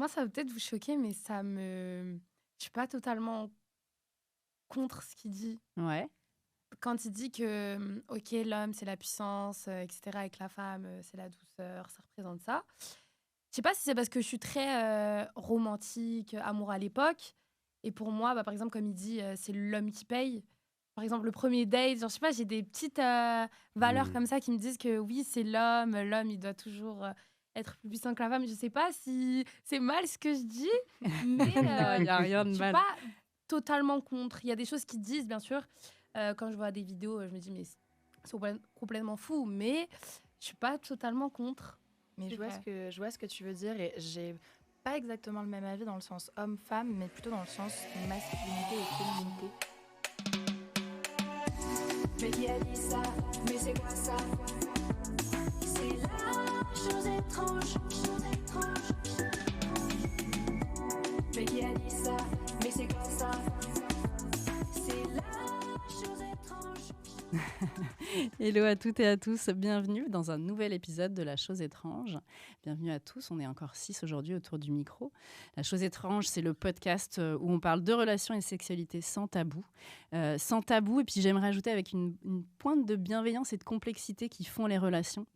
moi, ça va peut-être vous choquer, mais je suis pas totalement contre ce qu'il dit. Ouais. Quand il dit que, ok, l'homme, c'est la puissance, etc., et que la femme, c'est la douceur, ça représente ça. Je sais pas si c'est parce que je suis très romantique, amour à l'époque. Et pour moi, par exemple, comme il dit, c'est l'homme qui paye. Par exemple, le premier date, genre, je sais pas, j'ai des petites valeurs comme ça qui me disent que oui, c'est l'homme. L'homme, il doit toujours être plus puissant que la femme. Je sais pas si c'est mal ce que je dis, mais Non, il n'y a rien de je suis mal. pas totalement contre. Il y a des choses qui disent, bien sûr. Quand je vois des vidéos, je me dis, mais c'est complètement fou. Mais je suis pas totalement contre. Mais C'est vrai. je vois ce que tu veux dire et j'ai pas exactement le même avis dans le sens homme-femme, mais plutôt dans le sens masculinité et féminité. Mais qui a dit ça? Mais c'est quoi ça? C'est la chose étrange, chose étrange. Mais qui a dit ça? Mais c'est quoi ça? C'est la chose étrange. Hello à toutes et à tous, bienvenue dans un nouvel épisode de La Chose Étrange. Bienvenue à tous, on est encore 6 aujourd'hui autour du micro. La Chose Étrange, c'est le podcast où on parle de relations et sexualité sans tabou. Sans tabou, et puis j'aimerais ajouter avec une pointe de bienveillance et de complexité qui font les relations.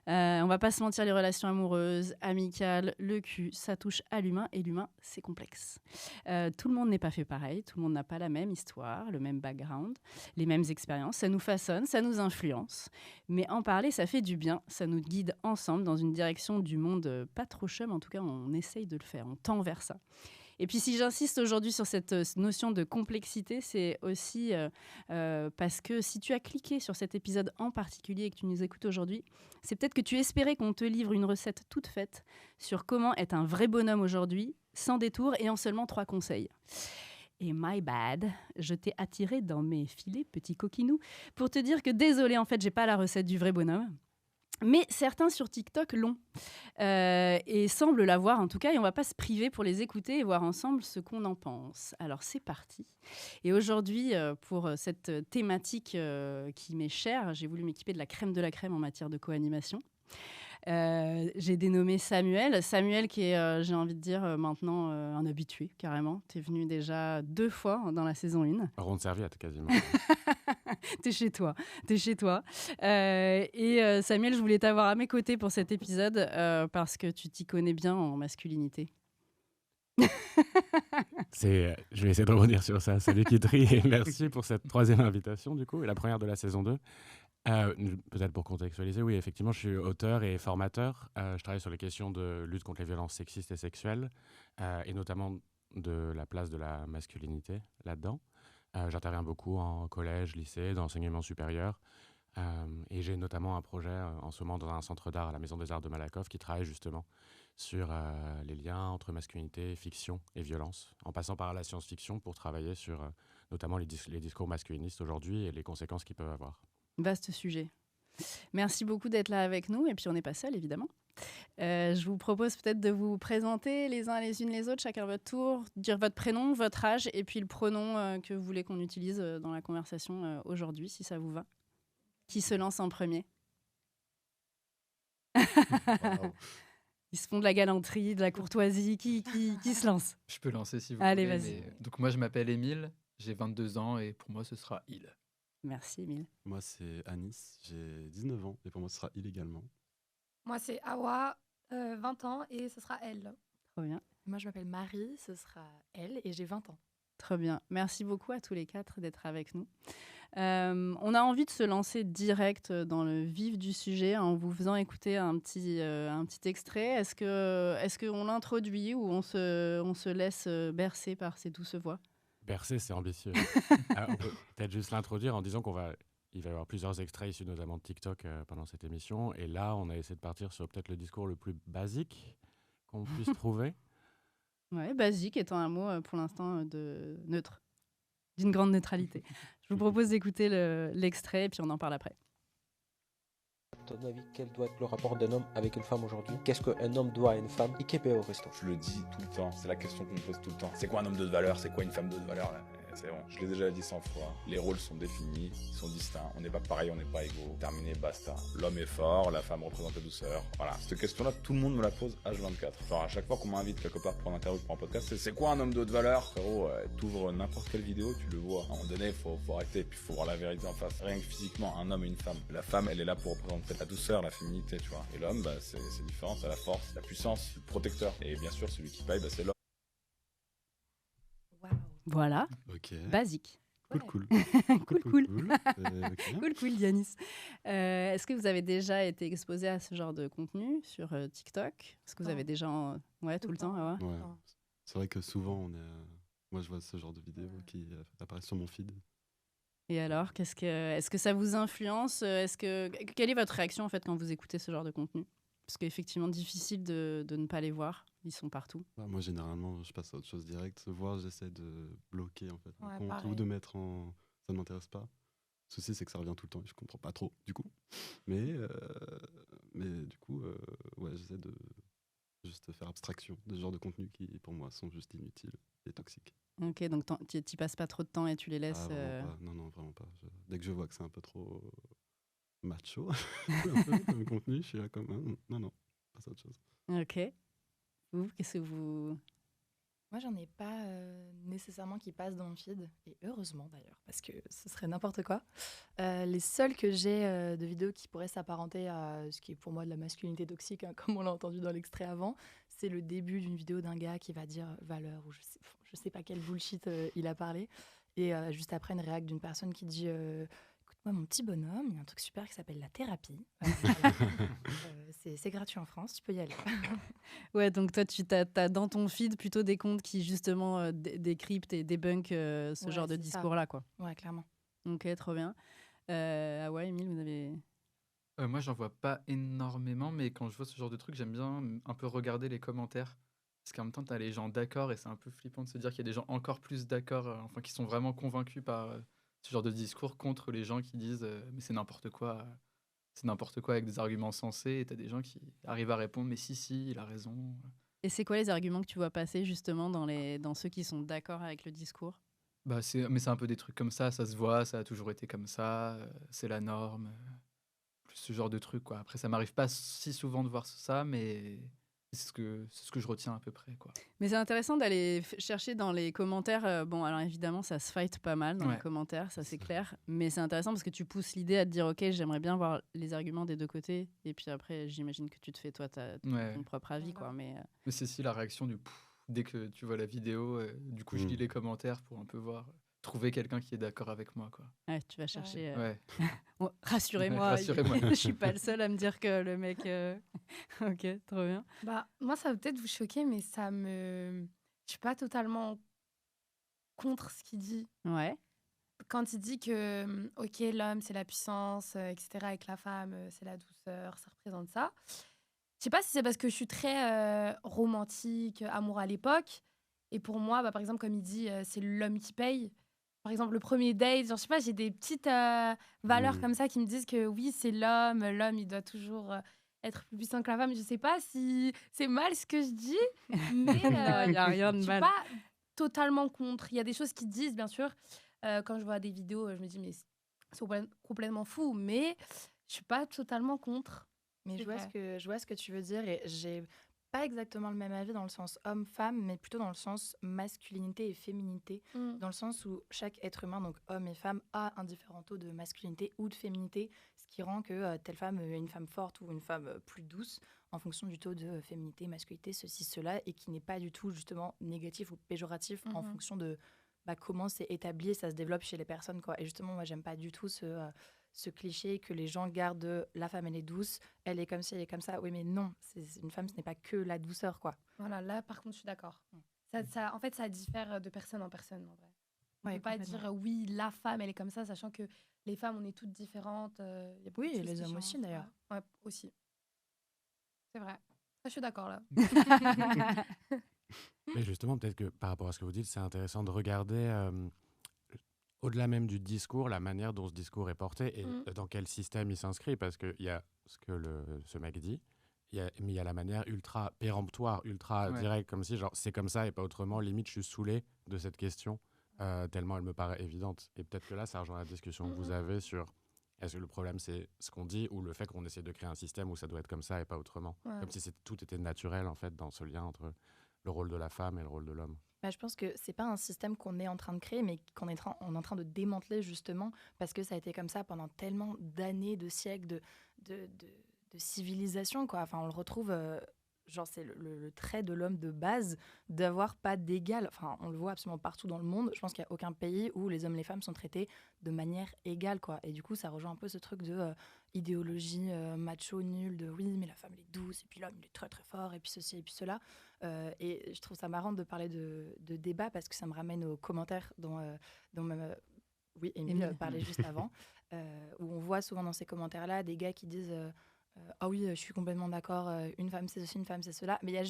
On va pas se mentir, les relations amoureuses, amicales, le cul, ça touche à l'humain et l'humain, c'est complexe. Tout le monde n'est pas fait pareil, tout le monde n'a pas la même histoire, le même background, les mêmes expériences. Ça nous façonne, ça nous influence. Mais en parler, ça fait du bien, ça nous guide ensemble dans une direction du monde pas trop chum, en tout cas on essaye de le faire, on tend vers ça. Et puis si j'insiste aujourd'hui sur cette notion de complexité, c'est aussi parce que si tu as cliqué sur cet épisode en particulier et que tu nous écoutes aujourd'hui, c'est peut-être que tu espérais qu'on te livre une recette toute faite sur comment être un vrai bonhomme aujourd'hui, sans détour et en seulement 3 conseils. Et my bad, je t'ai attiré dans mes filets, petit coquinou, pour te dire que désolé, en fait, j'ai pas la recette du vrai bonhomme. Mais certains sur TikTok l'ont et semblent l'avoir en tout cas, et on va pas se priver pour les écouter et voir ensemble ce qu'on en pense. Alors c'est parti. Et aujourd'hui, pour cette thématique qui m'est chère, j'ai voulu m'équiper de la crème en matière de co-animation. J'ai dénommé Samuel. Samuel qui est, j'ai envie de dire, maintenant un habitué, carrément. T'es venu déjà 2 fois dans la saison 1. Ronde serviette, quasiment. T'es chez toi. Et Samuel, je voulais t'avoir à mes côtés pour cet épisode parce que tu t'y connais bien en masculinité. Je vais essayer de rebondir sur ça. Salut Kitri et merci pour cette 3e invitation du coup, et la première de la saison 2. Peut-être pour contextualiser, oui, effectivement, je suis auteur et formateur. Je travaille sur les questions de lutte contre les violences sexistes et sexuelles, et notamment de la place de la masculinité là-dedans. J'interviens beaucoup en collège, lycée, dans l'enseignement supérieur. Et j'ai notamment un projet en ce moment dans un centre d'art à la Maison des Arts de Malakoff qui travaille justement sur les liens entre masculinité, fiction et violence, en passant par la science-fiction pour travailler sur notamment les discours masculinistes aujourd'hui et les conséquences qu'ils peuvent avoir. Vaste sujet. Merci beaucoup d'être là avec nous. Et puis, on n'est pas seul, évidemment. Je vous propose peut-être de vous présenter les uns les unes les autres, chacun votre tour, dire votre prénom, votre âge et puis le pronom que vous voulez qu'on utilise dans la conversation aujourd'hui, si ça vous va. Qui se lance en premier? Wow. Ils se font de la galanterie, de la courtoisie. Qui se lance? Je peux lancer si vous Allez, voulez. vas-y. Donc moi, je m'appelle Émile, j'ai 22 ans et pour moi, ce sera il. Merci, Émile. Moi, c'est Anis, j'ai 19 ans et pour moi, ce sera illégalement. Moi, c'est Awa, 20 ans, et ce sera elle. Trop bien. Moi, je m'appelle Marie, ce sera elle et j'ai 20 ans. Très bien. Merci beaucoup à tous les 4 d'être avec nous. On a envie de se lancer direct dans le vif du sujet en vous faisant écouter un petit extrait. Est-ce qu'on l'introduit ou on se laisse bercer par ces douces voix? Bercer, c'est ambitieux. On peut peut-être juste l'introduire en disant il va y avoir plusieurs extraits issus notamment de TikTok pendant cette émission. Et là, on a essayé de partir sur peut-être le discours le plus basique qu'on puisse trouver. Ouais, basique étant un mot pour l'instant de neutre, d'une grande neutralité. Je vous propose d'écouter l'extrait et puis on en parle après. À ton avis, quel doit être le rapport d'un homme avec une femme aujourd'hui? Qu'est-ce qu'un homme doit à une femme? Et qu'est au resto? Je le dis tout le temps, c'est la question qu'on me pose tout le temps. C'est quoi un homme de valeur? C'est quoi une femme de valeur là? c'est bon. Je l'ai déjà dit 100 fois. Les rôles sont définis, ils sont distincts. On n'est pas pareil, on n'est pas égaux. Terminé, basta. L'homme est fort, la femme représente la douceur. Voilà. Cette question-là, tout le monde me la pose H24. Genre, à chaque fois qu'on m'invite quelque part pour une interview, pour un podcast, c'est quoi un homme de haute valeur? Frérot, t'ouvres n'importe quelle vidéo, tu le vois. À un moment donné, faut arrêter, puis faut voir la vérité en face. Rien que physiquement, un homme et une femme. La femme, elle est là pour représenter la douceur, la féminité, tu vois. Et l'homme, bah, c'est différent, c'est la force, la puissance, le protecteur. Et bien sûr, celui qui paye, bah, c'est l'homme. Voilà, Ok. basique. Cool. Cool. Ok. Cool, Yanis. Est-ce que vous avez déjà été exposé à ce genre de contenu sur TikTok? Est-ce que vous Non. avez déjà... Ouais, tout le temps, ah ouais. Ouais. Non. C'est vrai que souvent, moi, je vois ce genre de vidéos qui apparaissent sur mon feed. Et alors, est-ce que ça vous influence? Quelle est votre réaction en fait quand vous écoutez ce genre de contenu? Parce qu'effectivement, difficile de ne pas les voir. Ils sont partout. Bah, moi, généralement, je passe à autre chose direct. Voire, j'essaie de bloquer en fait, un Ouais, compte pareil. ou de mettre en. Ça ne m'intéresse pas. Le souci, c'est que ça revient tout le temps et je comprends pas trop, du coup. Mais du coup, ouais, j'essaie de juste faire abstraction de ce genre de contenu qui, pour moi, sont juste inutiles et toxiques. Ok, donc t'y passes pas trop de temps et tu les laisses... Vraiment pas. Non, vraiment pas. Dès que je vois que c'est un peu trop macho, un peu, comme contenu, je suis là comme non, passe à autre chose. Ok. Vous, qu'est-ce que vous... Moi, j'en ai pas nécessairement qui passent dans mon feed, et heureusement d'ailleurs, parce que ce serait n'importe quoi. Les seuls que j'ai de vidéos qui pourraient s'apparenter à ce qui est pour moi de la masculinité toxique, hein, comme on l'a entendu dans l'extrait avant, c'est le début d'une vidéo d'un gars qui va dire valeur, ou je sais pas quel bullshit il a parlé, et juste après une réac d'une personne qui dit écoute-moi mon petit bonhomme, il y a un truc super qui s'appelle la thérapie. Voilà. C'est gratuit en France, tu peux y aller. Ouais, donc toi, tu t'as dans ton feed plutôt des comptes qui justement décryptent et débunkent ce Ouais, genre de c'est ça. discours-là, quoi. Ouais, clairement. Ok, trop bien. Ah ouais, Émile, vous avez... Moi, j'en vois pas énormément, mais quand je vois ce genre de truc, j'aime bien un peu regarder les commentaires. Parce qu'en même temps, t'as les gens d'accord et c'est un peu flippant de se dire qu'il y a des gens encore plus d'accord, enfin, qui sont vraiment convaincus par ce genre de discours contre les gens qui disent mais c'est n'importe quoi. C'est n'importe quoi avec des arguments sensés. Et t'as des gens qui arrivent à répondre mais si, il a raison. Et c'est quoi les arguments que tu vois passer justement dans ceux qui sont d'accord avec le discours? Mais c'est un peu des trucs comme ça se voit, ça a toujours été comme ça, c'est la norme. Plus ce genre de trucs, quoi. Après, ça m'arrive pas si souvent de voir ça, mais c'est ce que je retiens à peu près, quoi. Mais c'est intéressant d'aller chercher dans les commentaires. Bon, alors évidemment, ça se fight pas mal dans les Ouais. commentaires, ça c'est clair. Mais c'est intéressant parce que tu pousses l'idée à te dire, ok, j'aimerais bien voir les arguments des deux côtés. Et puis après, j'imagine que tu te fais toi Ouais. ton propre avis, Voilà. quoi. Mais Mais c'est si la réaction du pff, dès que tu vois la vidéo, du coup, je lis les commentaires pour un peu voir, trouver quelqu'un qui est d'accord avec moi, quoi. ouais, tu vas chercher. Ouais. Bon, rassurez-moi, Rassurez-moi. je suis pas le seul à me dire que le mec. Ok, trop bien. Bah, moi, ça va peut-être vous choquer, mais je suis pas totalement contre ce qu'il dit. Ouais. Quand il dit que, ok, l'homme, c'est la puissance, etc., avec la femme, c'est la douceur, ça représente ça. Je sais pas si c'est parce que je suis très romantique, amour à l'époque. Et pour moi, bah, par exemple, comme il dit, c'est l'homme qui paye. Par exemple, le premier date, genre, je sais pas, j'ai des petites valeurs comme ça qui me disent que oui, c'est l'homme, il doit toujours être plus puissant que la femme. Je sais pas si c'est mal ce que je dis, mais Non, y a rien de je suis mal. pas totalement contre. Il y a des choses qui disent, bien sûr. Quand je vois des vidéos, je me dis, mais c'est complètement fou, mais je suis pas totalement contre. Mais C'est vrai. je vois ce que tu veux dire et j'ai pas exactement le même avis dans le sens homme-femme, mais plutôt dans le sens masculinité et féminité, dans le sens où chaque être humain, donc homme et femme, a un différent taux de masculinité ou de féminité, ce qui rend que telle femme est une femme forte ou une femme plus douce en fonction du taux de féminité, masculinité, ceci, cela, et qui n'est pas du tout justement négatif ou péjoratif en fonction de comment c'est établi, ça se développe chez les personnes, quoi. Et justement, moi, j'aime pas du tout ce cliché que les gens gardent la femme, elle est douce, elle est comme ci, elle est comme ça. Oui, mais non, une femme, ce n'est pas que la douceur, quoi. Voilà, là, par contre, je suis d'accord. En fait, ça diffère de personne en personne, en vrai. On Ouais, peut pas complètement. dire oui, la femme, elle est comme ça, sachant que les femmes, on est toutes différentes. Y a beaucoup Oui, de et choses les qui hommes changent, aussi, d'ailleurs. Ouais, aussi. C'est vrai. Ça, je suis d'accord, là. Mais justement, peut-être que par rapport à ce que vous dites, c'est intéressant de regarder, au-delà même du discours, la manière dont ce discours est porté et dans quel système il s'inscrit. Parce qu'il y a ce que ce mec dit, mais il y a la manière ultra péremptoire, ultra Ouais. directe, comme si genre c'est comme ça et pas autrement. Limite, je suis saoulé de cette question. tellement elle me paraît évidente. Et peut-être que là, ça rejoint la discussion que vous avez sur est-ce que le problème, c'est ce qu'on dit ou le fait qu'on essaie de créer un système où ça doit être comme ça et pas autrement. Ouais. Comme si tout était naturel, en fait, dans ce lien entre le rôle de la femme et le rôle de l'homme. Bah, je pense que c'est pas un système qu'on est en train de créer, mais on est en train de démanteler justement parce que ça a été comme ça pendant tellement d'années, de siècles, de civilisation, quoi. Enfin, on le retrouve, genre c'est le trait de l'homme de base d'avoir pas d'égal. Enfin, on le voit absolument partout dans le monde. Je pense qu'il y a aucun pays où les hommes et les femmes sont traités de manière égale, quoi. Et du coup, ça rejoint un peu ce truc de idéologie macho nul, de oui, mais la femme elle est douce et puis l'homme il est très très fort et puis ceci et puis cela. Et je trouve ça marrant de parler de débat parce que ça me ramène aux commentaires dont oui, Émile parlait juste avant, où on voit souvent dans ces commentaires-là des gars qui disent ah oui, je suis complètement d'accord, une femme c'est ceci, une femme c'est cela, mais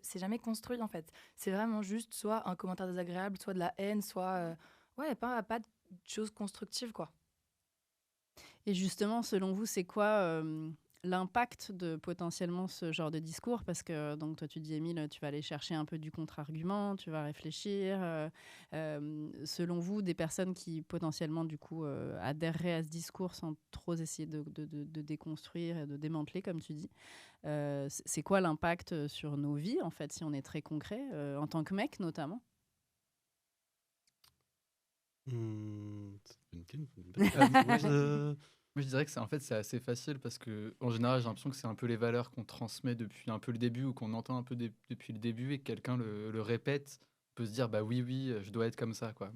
c'est jamais construit en fait. C'est vraiment juste soit un commentaire désagréable, soit de la haine, soit ouais, pas de choses constructives, quoi. Et justement, selon vous, c'est quoi l'impact de potentiellement ce genre de discours? Parce que, donc, toi, tu dis, Émile, tu vas aller chercher un peu du contre-argument, tu vas réfléchir. Selon vous, des personnes qui potentiellement, du coup, adhéreraient à ce discours sans trop essayer de déconstruire et de démanteler, comme tu dis, c'est quoi l'impact sur nos vies, en fait, si on est très concret, en tant que mec, notamment? C'est une Moi, je dirais que c'est assez facile parce que en général, j'ai l'impression que c'est un peu les valeurs qu'on transmet depuis un peu le début ou qu'on entend un peu depuis le début et que quelqu'un le répète, on peut se dire bah oui, je dois être comme ça, quoi.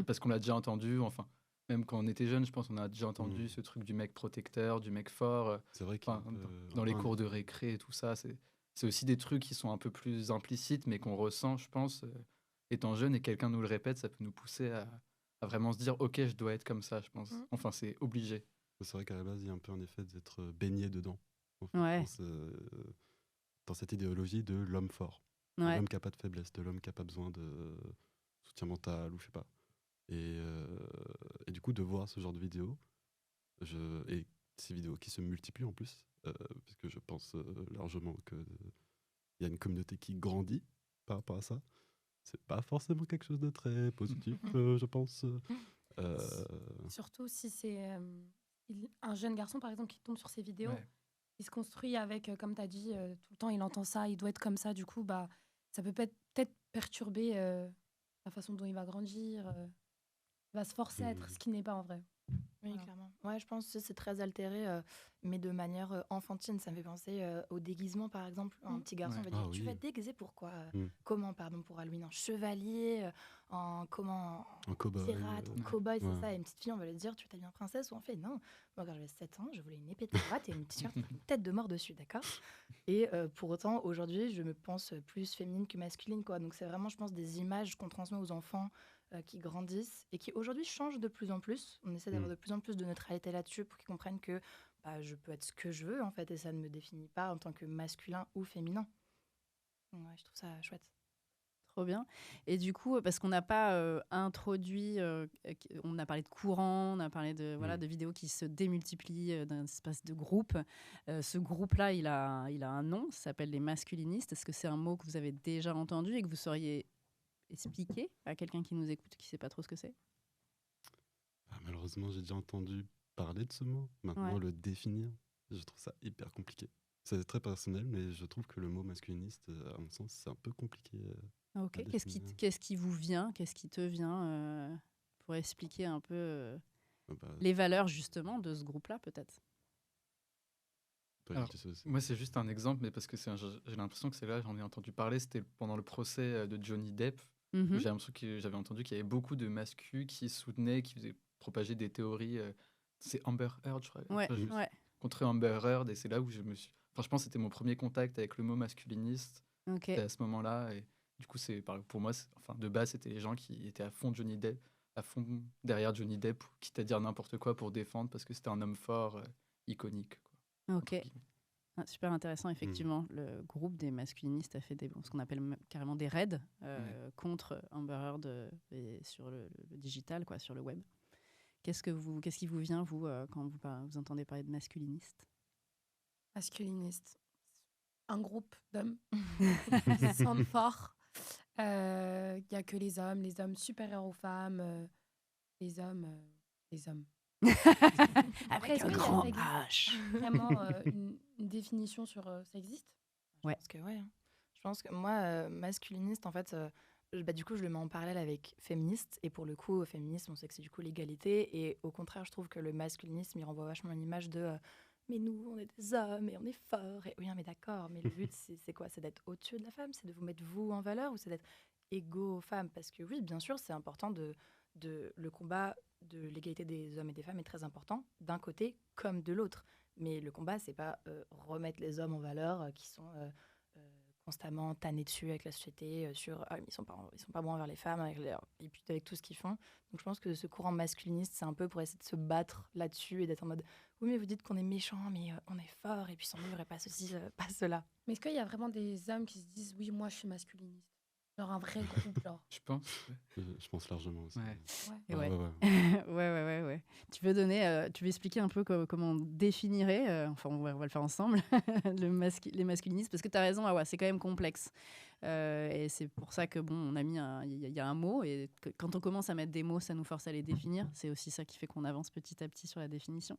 Parce qu'on l'a déjà entendu, enfin, même quand on était jeune, je pense qu'on a déjà entendu ce truc du mec protecteur, du mec fort. C'est vrai que Enfin, dans les cours de récré et tout ça, c'est aussi des trucs qui sont un peu plus implicites, mais qu'on ressent, je pense, étant jeune et quelqu'un nous le répète, ça peut nous pousser à vraiment se dire ok, je dois être comme ça, je pense. Enfin, c'est obligé. C'est vrai qu'à la base, il y a un peu un effet d'être baigné dedans. En fait, Ouais. dans cette idéologie de l'homme fort, de l'homme qui n'a pas de faiblesse, de l'homme qui n'a pas besoin de soutien mental ou je sais pas. Et du coup, de voir ce genre de vidéos, et ces vidéos qui se multiplient en plus, puisque je pense largement qu'il y a une communauté qui grandit par rapport à ça. C'est pas forcément quelque chose de très positif, je pense. Surtout si c'est un jeune garçon, par exemple, qui tombe sur ces vidéos, il se construit avec, comme tu as dit, tout le temps, il entend ça, il doit être comme ça. Du coup, bah, ça peut peut-être perturber la façon dont il va grandir. Il va se forcer à être ce qu'il n'est pas en vrai. Oui, Voilà. clairement. Ouais, je pense que c'est très altéré, mais de manière enfantine. Ça me fait penser au déguisement, par exemple. Un petit garçon va dire tu vas te déguiser pourquoi Comment, pardon, pour Halloween? En chevalier, en cow-boy. pirate, en cow-boy, c'est ça. Et une petite fille, on va lui dire tu t'habilles en princesse ou en fait non. Moi, quand j'avais 7 ans, je voulais une épée de pirate et une t-shirt avec une tête de mort dessus, d'accord? Et pour autant, aujourd'hui, je me pense plus féminine que masculine, quoi. Donc, c'est vraiment, je pense, des images qu'on transmet aux enfants qui grandissent et qui aujourd'hui changent de plus en plus. On essaie d'avoir de plus en plus de neutralité là-dessus pour qu'ils comprennent que bah, je peux être ce que je veux en fait et ça ne me définit pas en tant que masculin ou féminin. Donc, ouais, je trouve ça chouette. Trop bien. Et du coup, parce qu'on n'a pas introduit, on a parlé de courant, on a parlé de vidéos qui se démultiplient d'un espace de groupe. Ce groupe-là, il a un nom, ça s'appelle les masculinistes. Est-ce que c'est un mot que vous avez déjà entendu et que vous sauriez expliquer à quelqu'un qui nous écoute, qui ne sait pas trop ce que c'est? Malheureusement, j'ai déjà entendu parler de ce mot. Maintenant, le définir, je trouve ça hyper compliqué. C'est très personnel, mais je trouve que le mot masculiniste, à mon sens, c'est un peu compliqué. Ok. Qu'est-ce qui vous vient? Qu'est-ce qui te vient pour expliquer un peu les valeurs justement de ce groupe-là, peut-être? Alors, moi, c'est juste un exemple, mais parce que j'ai l'impression que c'est là, j'en ai entendu parler, c'était pendant le procès de Johnny Depp. Où j'ai l'impression que j'avais entendu qu'il y avait beaucoup de masculins qui soutenaient, qui faisaient propager des théories. C'est Amber Heard, je crois. Contre Amber Heard, et c'est là où je me suis. Enfin, je pense que c'était mon premier contact avec le mot masculiniste. C'était à ce moment-là. Et du coup, pour moi, de base, c'était les gens qui étaient à fond Johnny Depp, à fond derrière Johnny Depp, quitte à dire n'importe quoi pour défendre, parce que c'était un homme fort, iconique. Quoi. Ok. Super intéressant, effectivement. Le groupe des masculinistes a fait ce qu'on appelle carrément des raids contre Amber Heard sur le digital, quoi, sur le web. Qu'est-ce qui vous vient, vous, quand vous entendez parler de masculiniste? Masculiniste. Un groupe d'hommes qui se sentent forts, Il y a que les hommes supérieurs aux femmes, les hommes. Après, Avec est-ce un qu'il y a grand ça existe H. vraiment une définition sur ça existe? Je pense que ouais, hein. Je pense que moi, masculiniste, en fait, du coup, je le mets en parallèle avec féministe. Et pour le coup, féminisme, on sait que c'est du coup l'égalité. Et au contraire, je trouve que le masculinisme, il renvoie vachement une image de mais nous, on est des hommes et on est forts. Et oui, hein, mais d'accord, mais le but, c'est quoi? C'est d'être au-dessus de la femme? C'est de vous mettre vous en valeur ou c'est d'être égaux aux femmes? Parce que oui, bien sûr, c'est important le combat de l'égalité des hommes et des femmes est très important, d'un côté comme de l'autre. Mais le combat, c'est pas remettre les hommes en valeur qui sont constamment tannés dessus avec la société sur ils sont pas bons envers les femmes et puis avec tout ce qu'ils font. Donc je pense que ce courant masculiniste, c'est un peu pour essayer de se battre là-dessus et d'être en mode oui, mais vous dites qu'on est méchant, mais on est fort et puis sans nous, il n'y aurait pas ceci, pas cela. Mais est-ce qu'il y a vraiment des hommes qui se disent oui, moi je suis masculiniste? Genre un vrai groupe, genre. Je pense. Je pense largement aussi. Ouais. Et Ouais, ouais. ouais, ouais. Ouais. Tu veux expliquer un peu comment on définirait, enfin on va le faire ensemble, les masculinistes, parce que tu as raison, c'est quand même complexe. Et c'est pour ça que on a mis il y a un mot, et quand on commence à mettre des mots, ça nous force à les définir. C'est aussi ça qui fait qu'on avance petit à petit sur la définition.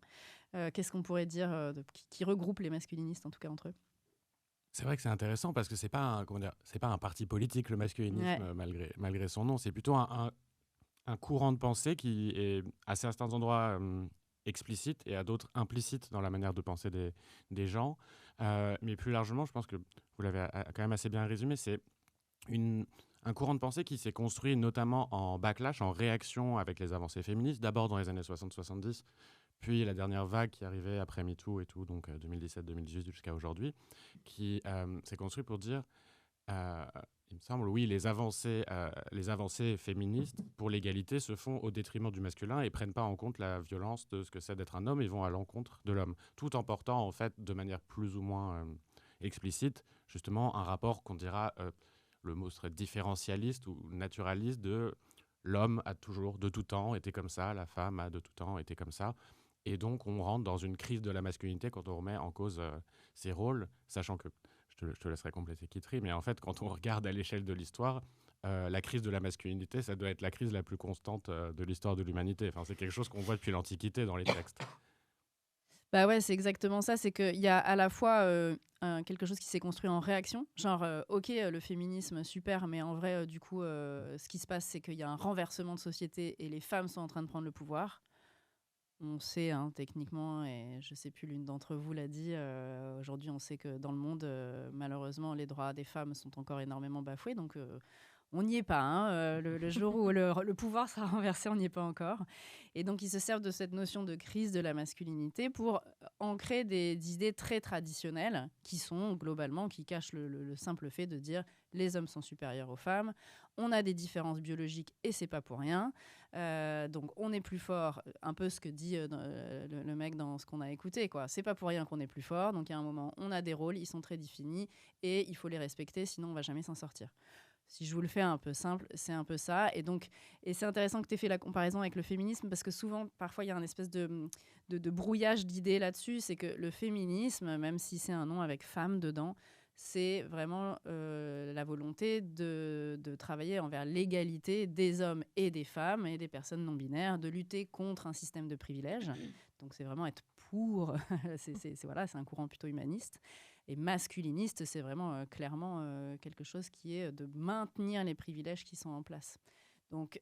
Qu'est-ce qu'on pourrait dire qui regroupe les masculinistes, en tout cas entre eux? C'est vrai que c'est intéressant parce que c'est pas un parti politique, le masculinisme, malgré son nom. C'est plutôt un courant de pensée qui est à certains endroits explicite et à d'autres implicite dans la manière de penser des gens. Mais plus largement, je pense que vous l'avez quand même assez bien résumé, c'est un courant de pensée qui s'est construit notamment en backlash, en réaction avec les avancées féministes, d'abord dans les années 60-70, puis la dernière vague qui arrivait après MeToo et tout, donc 2017-2018 jusqu'à aujourd'hui, qui s'est construit pour dire, il me semble, oui, les avancées féministes pour l'égalité se font au détriment du masculin et prennent pas en compte la violence de ce que c'est d'être un homme et vont à l'encontre de l'homme, tout en portant en fait de manière plus ou moins explicite, justement, un rapport qu'on dira, le mot serait différentialiste ou naturaliste de l'homme a toujours, de tout temps, été comme ça, la femme a de tout temps été comme ça. Et donc, on rentre dans une crise de la masculinité quand on remet en cause ces rôles, sachant que, je te laisserai compléter Kitri, mais en fait, quand on regarde à l'échelle de l'histoire, la crise de la masculinité, ça doit être la crise la plus constante de l'histoire de l'humanité. Enfin, c'est quelque chose qu'on voit depuis l'Antiquité dans les textes. Bah ouais, c'est exactement ça. C'est qu'il y a à la fois quelque chose qui s'est construit en réaction, genre ok, le féminisme, super, mais en vrai, du coup, ce qui se passe, c'est qu'il y a un renversement de société et les femmes sont en train de prendre le pouvoir. On sait techniquement, et je sais plus, l'une d'entre vous l'a dit, aujourd'hui on sait que dans le monde, malheureusement, les droits des femmes sont encore énormément bafoués, donc on n'y est pas. Le jour où le pouvoir sera renversé, on n'y est pas encore. Et donc ils se servent de cette notion de crise de la masculinité pour ancrer des idées très traditionnelles qui sont globalement, qui cachent le simple fait de dire les hommes sont supérieurs aux femmes, on a des différences biologiques et c'est pas pour rien. Donc on est plus fort, un peu ce que dit le mec dans ce qu'on a écouté, quoi. C'est pas pour rien qu'on est plus fort, donc à un moment on a des rôles, ils sont très définis et il faut les respecter, sinon on va jamais s'en sortir. Si je vous le fais un peu simple, c'est un peu ça. Et c'est intéressant que tu aies fait la comparaison avec le féminisme, parce que souvent, parfois, il y a un espèce de brouillage d'idées là-dessus. C'est que le féminisme, même si c'est un nom avec femme dedans, c'est vraiment la volonté de travailler envers l'égalité des hommes et des femmes et des personnes non binaires, de lutter contre un système de privilèges. Donc c'est vraiment être pour, c'est un courant plutôt humaniste. Et masculiniste, c'est vraiment clairement quelque chose qui est de maintenir les privilèges qui sont en place. Donc,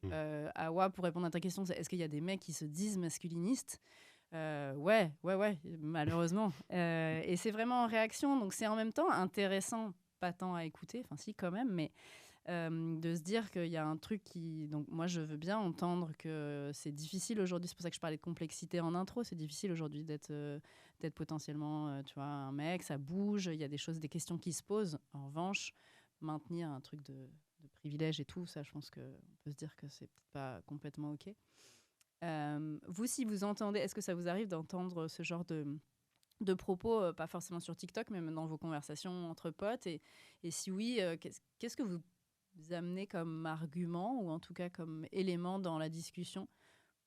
Awa, pour répondre à ta question, est-ce qu'il y a des mecs qui se disent masculinistes ? Ouais, malheureusement. Et c'est vraiment en réaction, donc c'est en même temps intéressant, pas tant à écouter, enfin si quand même, mais de se dire qu'il y a un truc qui... Donc moi, je veux bien entendre que c'est difficile aujourd'hui, c'est pour ça que je parlais de complexité en intro, c'est difficile aujourd'hui d'être potentiellement, tu vois, un mec, ça bouge, il y a des questions qui se posent. En revanche, maintenir un truc de privilège et tout, ça, je pense qu'on peut se dire que c'est peut-être pas complètement OK. Vous, si vous entendez, est-ce que ça vous arrive d'entendre ce genre de propos, pas forcément sur TikTok, mais même dans vos conversations entre potes, et si oui, qu'est-ce que vous amenez comme argument, ou en tout cas comme élément dans la discussion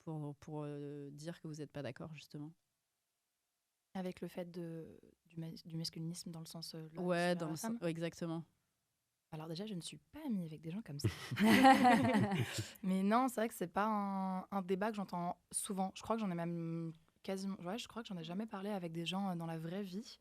pour dire que vous n'êtes pas d'accord, justement? Avec le fait du masculinisme dans le sens ouais, dans le sens, exactement. Alors déjà, je ne suis pas amie avec des gens comme ça. Mais non, c'est vrai que c'est pas un débat que j'entends souvent. Je crois que j'en ai même quasiment... Ouais, je crois que j'en ai jamais parlé avec des gens dans la vraie vie.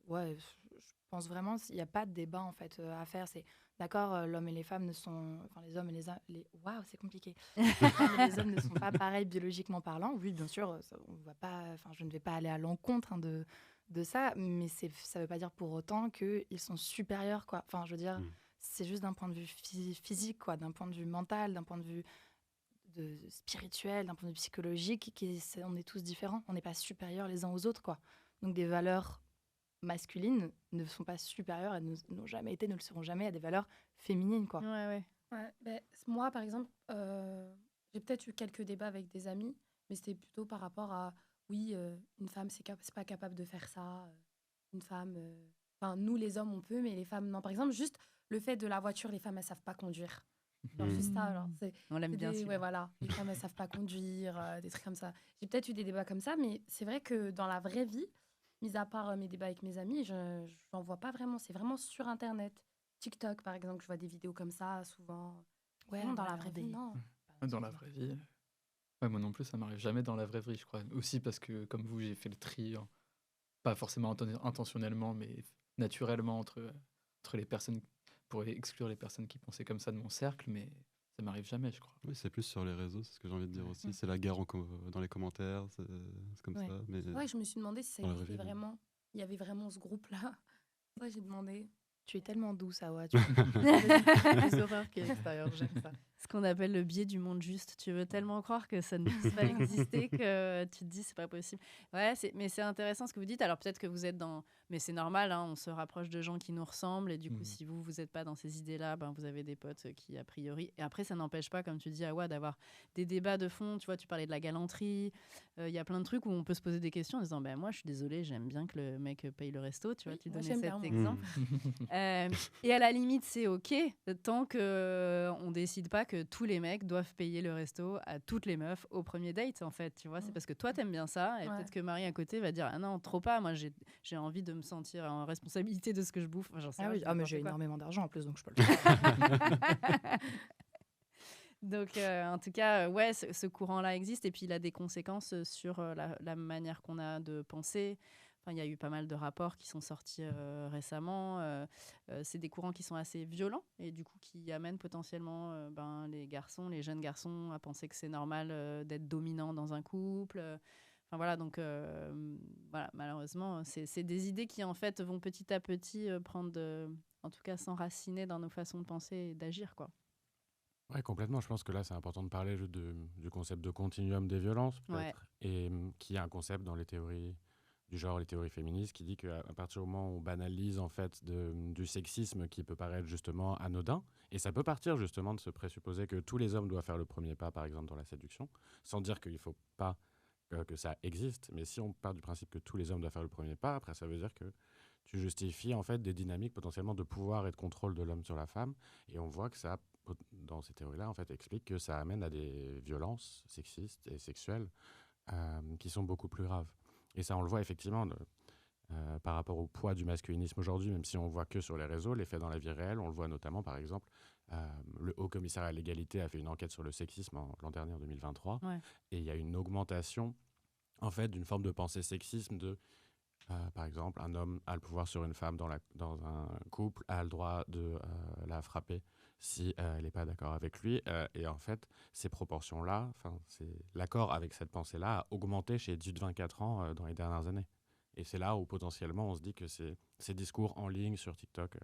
Ouais, je pense vraiment qu'il n'y a pas de débat en fait à faire. C'est d'accord, l'homme et les femmes ne sont... Enfin, les hommes et les... Waouh, c'est compliqué. Les femmes et les hommes ne sont pas pareils biologiquement parlant. Oui, bien sûr, on va pas... Enfin, je ne vais pas aller à l'encontre de ça, mais ça veut pas dire pour autant qu'ils sont supérieurs, quoi. Enfin, je veux dire, c'est juste d'un point de vue physique, quoi, d'un point de vue mental, d'un point de vue spirituel, d'un point de vue psychologique, on est tous différents. On n'est pas supérieurs les uns aux autres, quoi. Donc, des valeurs masculines ne sont pas supérieures et n'ont jamais été, ne le seront jamais à des valeurs féminines, quoi. Ouais. Moi, par exemple, j'ai peut-être eu quelques débats avec des amis, mais c'était plutôt par rapport à oui, une femme, c'est pas capable de faire ça. Une femme, enfin, nous, les hommes, on peut, mais les femmes, non. Par exemple, juste le fait de la voiture, les femmes, elles savent pas conduire. Genre, juste ça, alors, On l'aime bien, ouais, voilà. Les femmes, elles savent pas conduire, des trucs comme ça. J'ai peut-être eu des débats comme ça, mais c'est vrai que dans la vraie vie, mis à part mes débats avec mes amis, j'en vois pas vraiment. C'est vraiment sur Internet. TikTok, par exemple, je vois des vidéos comme ça, souvent. Ouais, Vraiment, dans la vraie vie, non. Dans la vraie vie. Ouais, moi non plus, ça m'arrive jamais dans la vraie vie, je crois. Aussi parce que, comme vous, j'ai fait le tri, pas forcément intentionnellement, mais naturellement entre les personnes, pour exclure les personnes qui pensaient comme ça de mon cercle, mais ça m'arrive jamais, je crois. Oui, c'est plus sur les réseaux, c'est ce que j'ai envie de dire aussi. C'est la guerre dans les commentaires, c'est comme ça. Mais Ouais, je me suis demandé si ça dans la vraie existait vie, non. vraiment. Il y avait vraiment ce groupe-là. Ouais, j'ai demandé. Tu es tellement douce, Awa. Tu les horreurs qui est extérieure, j'aime ça. Ce qu'on appelle le biais du monde juste. Tu veux tellement croire que ça ne puisse pas exister que tu te dis c'est pas possible. Ouais, mais c'est intéressant ce que vous dites. Alors peut-être que vous êtes dans... Mais c'est normal, hein, on se rapproche de gens qui nous ressemblent. Et du coup, si vous n'êtes pas dans ces idées-là, ben, vous avez des potes qui, a priori... Et après, ça n'empêche pas, comme tu dis, Awa, d'avoir des débats de fond. Tu vois, tu parlais de la galanterie. Il y a plein de trucs où on peut se poser des questions en disant ben, moi, je suis désolée, j'aime bien que le mec paye le resto. Tu vois, tu donnais cet exemple. Et à la limite, c'est OK, tant qu'on décide pas que tous les mecs doivent payer le resto à toutes les meufs au premier date, en fait. Tu vois, c'est parce que toi, t'aimes bien ça. Et peut-être que Marie, à côté, va dire ah non, trop pas. Moi, j'ai envie de me sentir en responsabilité de ce que je bouffe. Enfin, mais j'ai énormément d'argent en plus, donc je peux le faire. Donc, en tout cas, ouais, ce courant-là existe. Et puis, il a des conséquences sur la manière qu'on a de penser. Enfin, il y a eu pas mal de rapports qui sont sortis récemment. C'est des courants qui sont assez violents et du coup qui amènent potentiellement les jeunes garçons à penser que c'est normal d'être dominant dans un couple. Enfin voilà, donc voilà, malheureusement, c'est des idées qui en fait vont petit à petit en tout cas s'enraciner dans nos façons de penser et d'agir, quoi. Ouais, complètement. Je pense que là, c'est important de parler du concept de continuum des violences, peut-être, et qui est un concept dans les théories du genre, les théories féministes, qui dit qu'à partir du moment où on banalise en fait du sexisme qui peut paraître justement anodin, et ça peut partir justement de se présupposer que tous les hommes doivent faire le premier pas, par exemple dans la séduction, sans dire qu'il ne faut pas que ça existe, mais si on part du principe que tous les hommes doivent faire le premier pas, après ça veut dire que tu justifies en fait des dynamiques potentiellement de pouvoir et de contrôle de l'homme sur la femme, et on voit que ça, dans ces théories-là, en fait, explique que ça amène à des violences sexistes et sexuelles qui sont beaucoup plus graves. Et ça, on le voit effectivement par rapport au poids du masculinisme aujourd'hui, même si on ne voit que sur les réseaux, l'effet dans la vie réelle, on le voit notamment, par exemple, le Haut Commissariat à l'égalité a fait une enquête sur le sexisme l'an dernier, en 2023, et il y a une augmentation, en fait, d'une forme de pensée sexisme par exemple, un homme a le pouvoir sur une femme dans un couple, a le droit de la frapper si elle n'est pas d'accord avec lui. Et en fait, ces proportions-là, l'accord avec cette pensée-là a augmenté chez 18-24 ans dans les dernières années. Et c'est là où potentiellement on se dit que ces discours en ligne sur TikTok,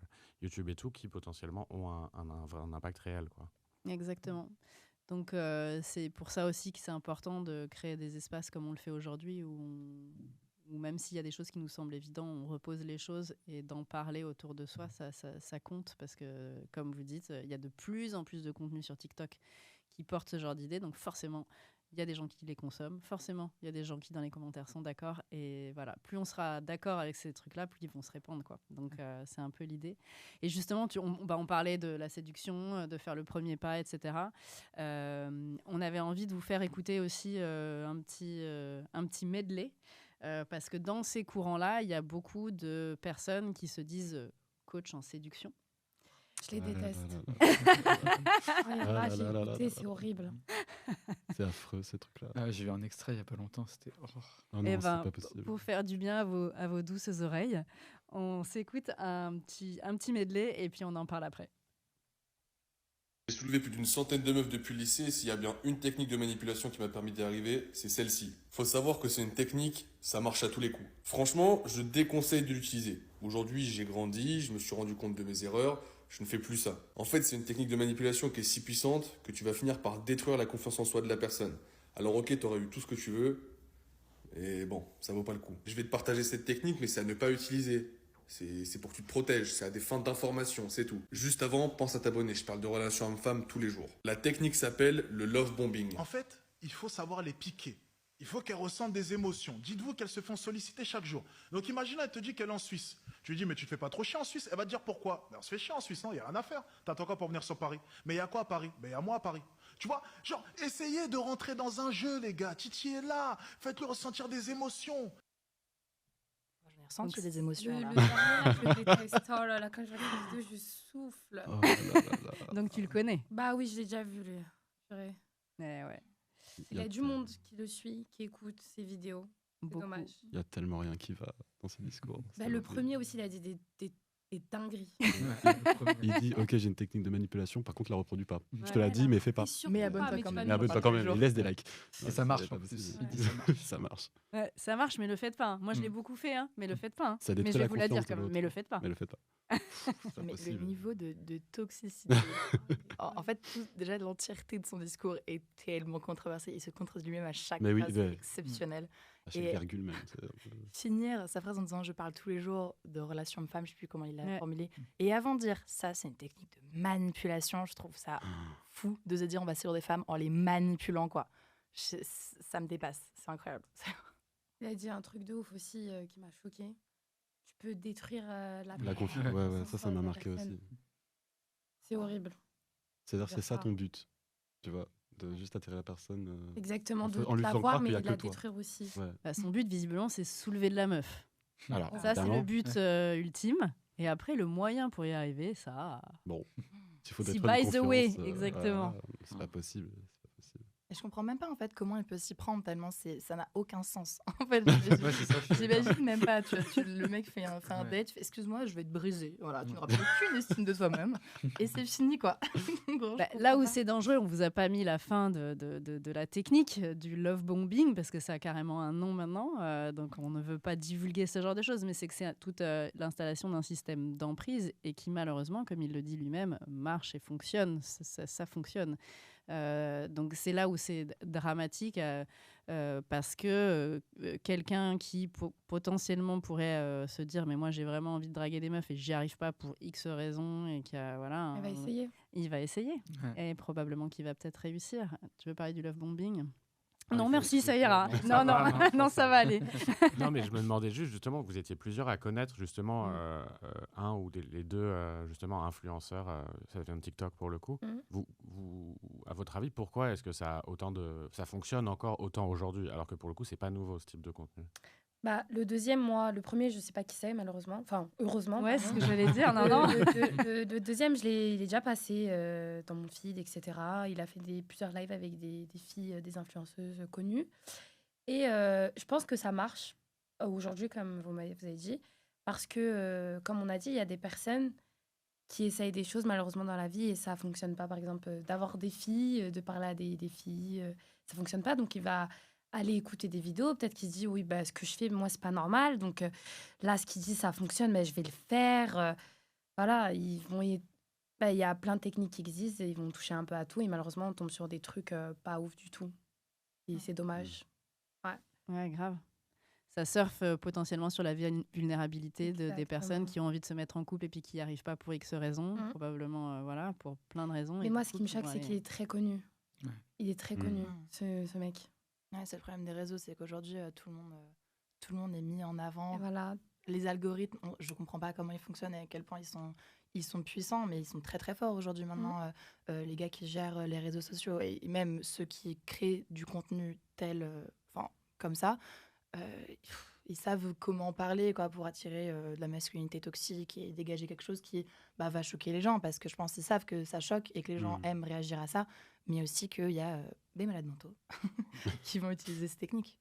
YouTube et tout, qui potentiellement ont un impact réel, quoi. Exactement. Donc c'est pour ça aussi que c'est important de créer des espaces comme on le fait aujourd'hui où même s'il y a des choses qui nous semblent évidentes, on repose les choses et d'en parler autour de soi, ça compte parce que, comme vous dites, il y a de plus en plus de contenu sur TikTok qui porte ce genre d'idées. Donc forcément, il y a des gens qui les consomment. Forcément, il y a des gens qui, dans les commentaires, sont d'accord. Et voilà, plus on sera d'accord avec ces trucs-là, plus ils vont se répandre, quoi. Donc c'est un peu l'idée. Et justement, on parlait de la séduction, de faire le premier pas, etc. On avait envie de vous faire écouter aussi un petit medley. Parce que dans ces courants-là, il y a beaucoup de personnes qui se disent coach en séduction. Je les déteste. là. Oh là là, j'ai écouté, c'est horrible. C'est affreux ces trucs-là. Ah, j'ai vu un extrait il y a pas longtemps, c'était. Oh non, Eh c'est ben, pas possible. pour faire du bien à vos douces oreilles, on s'écoute un petit medley et puis on en parle après. J'ai soulevé plus d'une centaine de meufs depuis le lycée et s'il y a bien une technique de manipulation qui m'a permis d'y arriver, c'est celle-ci. Faut savoir que c'est une technique, ça marche à tous les coups. Franchement, je déconseille de l'utiliser. Aujourd'hui, j'ai grandi, je me suis rendu compte de mes erreurs, je ne fais plus ça. En fait, c'est une technique de manipulation qui est si puissante que tu vas finir par détruire la confiance en soi de la personne. Alors ok, t'aurais eu tout ce que tu veux, et bon, ça vaut pas le coup. Je vais te partager cette technique, mais c'est à ne pas utiliser. C'est pour que tu te protèges, c'est à des fins d'information, c'est tout. Juste avant, pense à t'abonner, je parle de relations hommes-femmes tous les jours. La technique s'appelle le love bombing. En fait, il faut savoir les piquer. Il faut qu'elles ressentent des émotions. Dites-vous qu'elles se font solliciter chaque jour. Donc imagine, elle te dit qu'elle est en Suisse. Tu lui dis, mais tu te fais pas trop chier en Suisse. Elle va te dire pourquoi. Ben, on se fait chier en Suisse, non, il n'y a rien à faire. T'attends quoi pour venir sur Paris? Mais il y a quoi à Paris? Ben il y a moi à Paris. Tu vois, genre, essayez de rentrer dans un jeu, les gars. Titi est là. Faites-le ressentir des émotions. Ressenti des émotions. Le Là. dernier, je le déteste. Oh là là, quand je regarde les vidéos, je souffle. Oh là là là. Donc tu le connais. Bah oui, je l'ai déjà vu, lui. Purée. Ouais. Il y a du monde qui le suit, qui écoute ses vidéos. C'est Beaucoup. dommage. Il y a tellement rien qui va dans ces discours. Bah, le premier aussi, il a dit des dingueries. Il dit ok, j'ai une technique de manipulation, par contre, la reproduis pas. Je te Ouais, la dis, mais fais pas. Et surtout Mais abonne-toi pas, quand tu même. Mais vas abonne-toi nous quand parler. même, il laisse des likes. Et ça marche, c'est pas en plus. possible. Il dit ça marche. Ça marche. Ouais, ça marche, mais le faites pas. Moi, je l'ai beaucoup fait, hein, mais le faites pas. Hein. Ça Mais détruit je vais la vous la dire confiance de quand même, l'autre. mais le faites pas. Mais le faites pas. C'est pas Mais le possible. niveau de toxicité, en fait, déjà l'entièreté de son discours est tellement controversée. Il se contredit lui-même à chaque Mais oui, phrase, ouais. c'est exceptionnel. À chaque Et- virgule même. c'est un peu- Finir sa phrase en disant je parle tous les jours de relations hommes-femmes, je sais plus comment il l'a Ouais. formulé. Et avant de dire ça, c'est une technique de manipulation, je trouve ça fou de se dire on va séduire des femmes en les manipulant, quoi. Ça me dépasse, c'est incroyable. Il a dit un truc de ouf aussi qui m'a choqué. Tu peux détruire La confiance. Ouais, ça m'a marqué aussi. C'est horrible. C'est-à-dire, c'est ça Faire ton but. Tu vois, de juste attirer la personne. Exactement, en de lui la faisant voir, croire mais qu'il y a de que la toi. détruire aussi. Ouais. Bah, son but, visiblement, c'est soulever de la meuf. Alors, Ça, c'est évidemment, le but ultime. Et après, le moyen pour y arriver, ça. Bon, il faut Si d'être by de the way, confiance, exactement. voilà, c'est pas possible. C'est pas possible. Et je comprends même pas en fait comment il peut s'y prendre tellement ça n'a aucun sens. En fait, Ouais, c'est ça, je suis d'accord. j'imagine même pas. Le mec fait un Ouais. date, fait, excuse-moi, je vais te briser. Voilà, tu n'auras plus aucune estime de toi-même. Et c'est fini, quoi. Gros, Bah, je là comprends où pas. c'est dangereux, on vous a pas mis la fin de la technique du love bombing parce que ça a carrément un nom maintenant, donc on ne veut pas divulguer ce genre de choses, mais c'est que c'est toute l'installation d'un système d'emprise et qui malheureusement, comme il le dit lui-même, marche et fonctionne. Ça fonctionne. Donc c'est là où c'est dramatique parce que quelqu'un qui potentiellement pourrait se dire mais moi j'ai vraiment envie de draguer des meufs et j'y arrive pas pour X raisons et qu'il y a, voilà, Elle va essayer. il va essayer Ouais. et probablement qu'il va peut-être réussir. Tu veux parler du love bombing? Ah, Non, il faut- merci, il ça faut- ira. non, ça Non, va, non, non, non, ça va aller. Non, mais je me demandais juste, justement, vous étiez plusieurs à connaître, justement, un ou les deux, justement, influenceurs, ça vient de TikTok pour le coup. Mhm. À votre avis, pourquoi est-ce que ça fonctionne encore autant aujourd'hui, alors que pour le coup, c'est pas nouveau, ce type de contenu? Bah, le deuxième, moi, le premier, je sais pas qui c'est, malheureusement. Enfin, heureusement. Ouais, c'est ce pardon. que j'allais dire. Non, non. Le deuxième, il est déjà passé dans mon feed, etc. Il a fait plusieurs lives avec des filles, des influenceuses connues. Et je pense que ça marche aujourd'hui, comme vous avez dit, parce que, comme on a dit, il y a des personnes qui essayent des choses malheureusement dans la vie et ça fonctionne pas. Par exemple, d'avoir des filles, de parler à des filles, ça fonctionne pas. Donc, il va aller écouter des vidéos. Peut-être qu'il se dit, oui, bah, ce que je fais, moi, c'est pas normal. Donc, là, ce qu'il dit, ça fonctionne, mais je vais le faire. Voilà, il y a plein de techniques qui existent et ils vont toucher un peu à tout. Et malheureusement, on tombe sur des trucs pas ouf du tout. Et c'est dommage. Ouais, grave. Ça surfe potentiellement sur la vulnérabilité des Exactement. personnes qui ont envie de se mettre en couple et puis qui n'y arrivent pas pour X raisons, Mhm. probablement voilà, pour plein de raisons. Mais et moi, du ce coup, qui me qui choque, vont c'est aller- qu'il est très connu. Ouais. Il est très connu, ce mec. Ouais, c'est le problème des réseaux, c'est qu'aujourd'hui, tout le monde est mis en avant. Et voilà. Les algorithmes, je ne comprends pas comment ils fonctionnent et à quel point ils sont puissants, mais ils sont très très forts aujourd'hui maintenant, les gars qui gèrent les réseaux sociaux et même ceux qui créent du contenu tel, comme ça, ils savent comment parler quoi, pour attirer de la masculinité toxique et dégager quelque chose qui va choquer les gens. Parce que je pense qu'ils savent que ça choque et que les gens aiment réagir à ça. Mais aussi qu'il y a des malades mentaux qui vont utiliser ces techniques.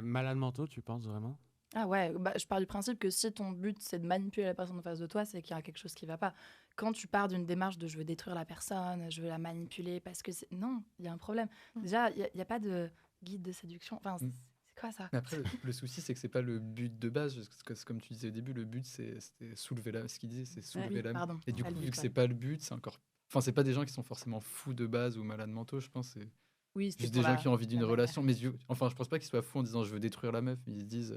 Malades mentaux, tu penses vraiment? Ah ouais, je pars du principe que si ton but c'est de manipuler la personne en face de toi, c'est qu'il y a quelque chose qui va pas. Quand tu pars d'une démarche de je veux détruire la personne, je veux la manipuler parce que non, il y a un problème. Déjà, il y a pas de guide de séduction. Enfin, c'est quoi ça? Mais après, le souci, c'est que c'est pas le but de base. Parce que, comme tu disais au début, le but, c'était soulever l'âme. Ce qu'il disait, c'est soulever l'âme. Pardon. Et du coup, vu que c'est pas le but, c'est encore. Enfin, c'est pas des gens qui sont forcément fous de base ou malades mentaux, je pense. C'est juste des gens qui ont envie d'une relation. Mais enfin, je pense pas qu'ils soient fous en disant je veux détruire la meuf. Mais ils se disent